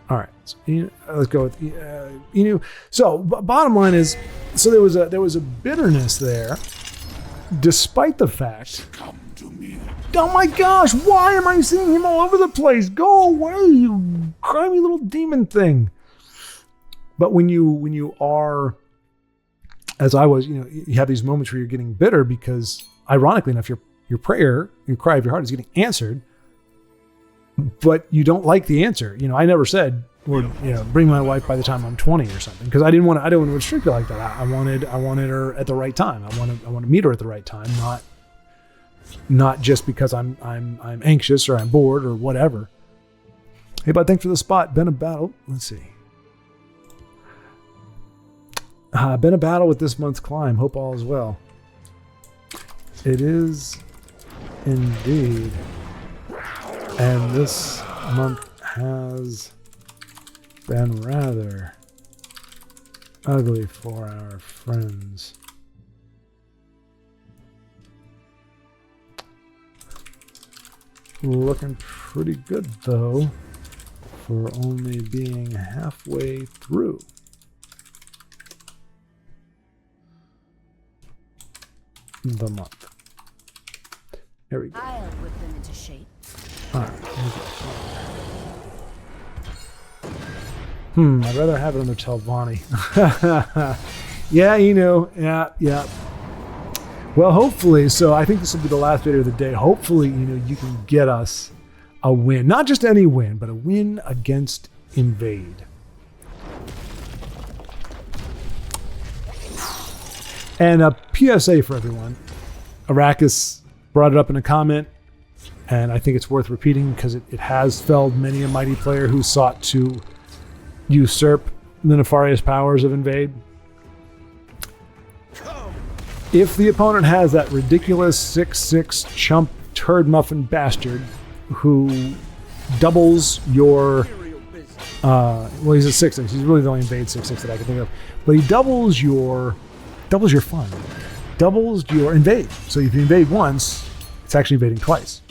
All right, so, let's go with Inu. So, bottom line is, so there was a bitterness there, despite the fact. Oh my gosh! Why am I seeing him all over the place? Go away, you grimy little demon thing! But when you are, as I was, you have these moments where you're getting bitter because, ironically enough, your prayer, your cry of your heart is getting answered, but you don't like the answer. I never said, bring my wife by the time I'm 20 or something, because I didn't want to restrict her like that. I wanted her at the right time. I want to meet her at the right time, not just because I'm anxious or I'm bored or whatever. Hey, bud, thanks for the spot. Been a battle. Let's see. Been a battle with this month's climb. Hope all is well. It is indeed. And this month has been rather ugly for our friends. looking pretty good, though, for only being halfway through. The month. There we go. I'll whip them into shape. All right. I'd rather have it under Telvanni. Yeah, yeah. Well, hopefully, so I think this will be the last video of the day. Hopefully, you can get us a win. Not just any win, but a win against Invade. And a PSA for everyone. Arrakis brought it up in a comment, and I think it's worth repeating because it has felled many a mighty player who sought to usurp the nefarious powers of Invade. If the opponent has that ridiculous 6'6" chump turd muffin bastard who doubles your well, he's a 6'6". He's really the only Invade 6'6" that I can think of. But he doubles your fun. Doubles your invade. So if you invade once, it's actually invading twice.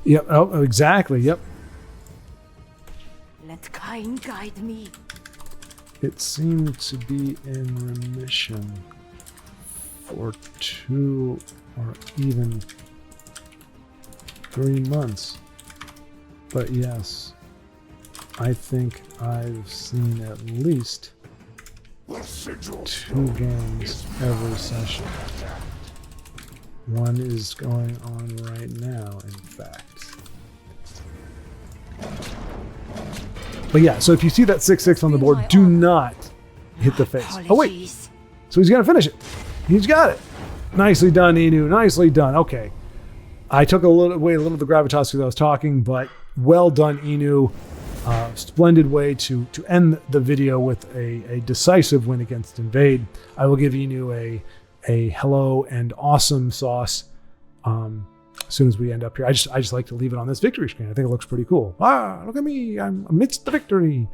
Yep, oh, exactly, yep. Let kind guide me. It seemed to be in remission for 2 or even 3 months. But yes, I think I've seen at least 2 games every session. One is going on right now, in fact. But yeah, so if you see that 6-6 on the board, do not hit the face. Oh wait, so he's gonna finish it. He's got it. Nicely done, Inu. Nicely done. Okay, I took away a little of the gravitas because I was talking, but well done, Inu. Splendid way to end the video with a decisive win against Invade. I will give Inu a hello and awesome sauce as soon as we end up here. I just like to leave it on this victory screen. I think it looks pretty cool. Look at me, I'm amidst the victory.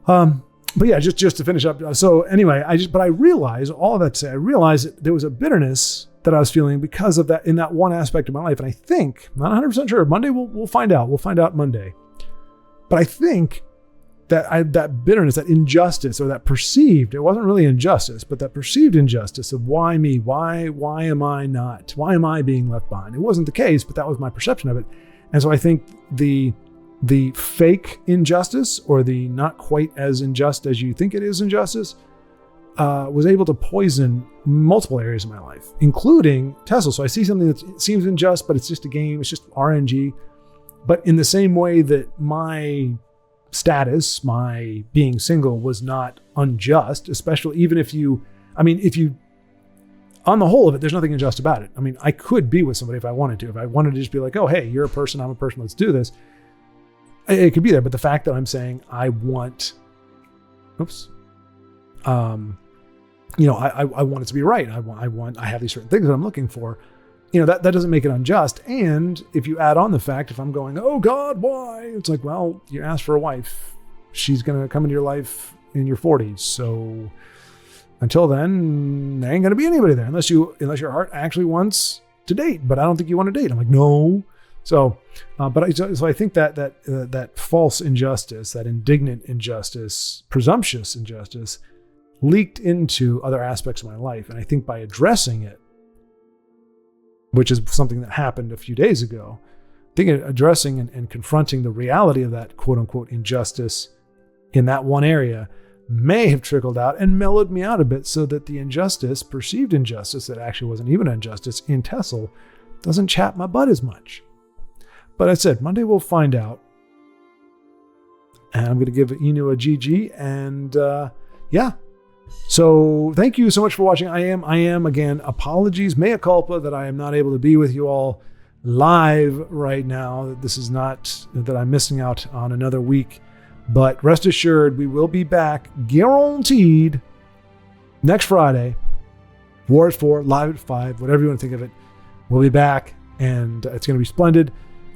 But yeah, just to finish up. So anyway, I realized all of that to say, I realized that there was a bitterness that I was feeling because of that in that one aspect of my life. And I think, I'm not 100% sure, Monday we'll find out. We'll find out Monday. But I think that that bitterness, that injustice, or that perceived, it wasn't really injustice, but that perceived injustice of why me? Why am I not? Why am I being left behind? It wasn't the case, but that was my perception of it. And so I think the fake injustice, or the not quite as unjust as you think it is injustice, was able to poison multiple areas of my life, including TESL. So I see something that seems unjust, but it's just a game, it's just RNG. But in the same way that my status, my being single, was not unjust, especially even if you, on the whole of it, there's nothing unjust about it. I mean, I could be with somebody if I wanted to. If I wanted to just be like, oh, hey, you're a person, I'm a person, let's do this. It could be there. But the fact that I'm saying I want, I want it to be right. I have these certain things that I'm looking for. That doesn't make it unjust. And if you add on the fact, if I'm going, oh God, why? It's like, well, you asked for a wife. She's going to come into your life in your 40s. So until then, there ain't going to be anybody there unless your heart actually wants to date. But I don't think you want to date. I'm like, no. So, so I think that false injustice, that indignant injustice, presumptuous injustice, leaked into other aspects of my life. And I think by addressing it, which is something that happened a few days ago, I think addressing and confronting the reality of that quote unquote injustice in that one area may have trickled out and mellowed me out a bit, so that the injustice, perceived injustice that actually wasn't even injustice in TESL, doesn't chap my butt as much. But I said, Monday we'll find out. And I'm going to give Inu a GG. And yeah. So thank you so much for watching. I am again, apologies, mea culpa that I am not able to be with you all live right now. This is not that I'm missing out on another week, but rest assured we will be back, guaranteed, next Friday. War at 4, live at 5, whatever you want to think of it. We'll be back, and it's going to be splendid.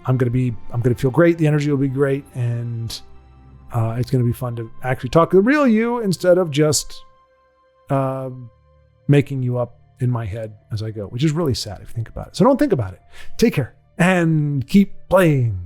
I'm going to feel great. The energy will be great, and it's going to be fun to actually talk to the real you instead of just making you up in my head as I go, which is really sad if you think about it. So don't think about it. Take care and keep playing.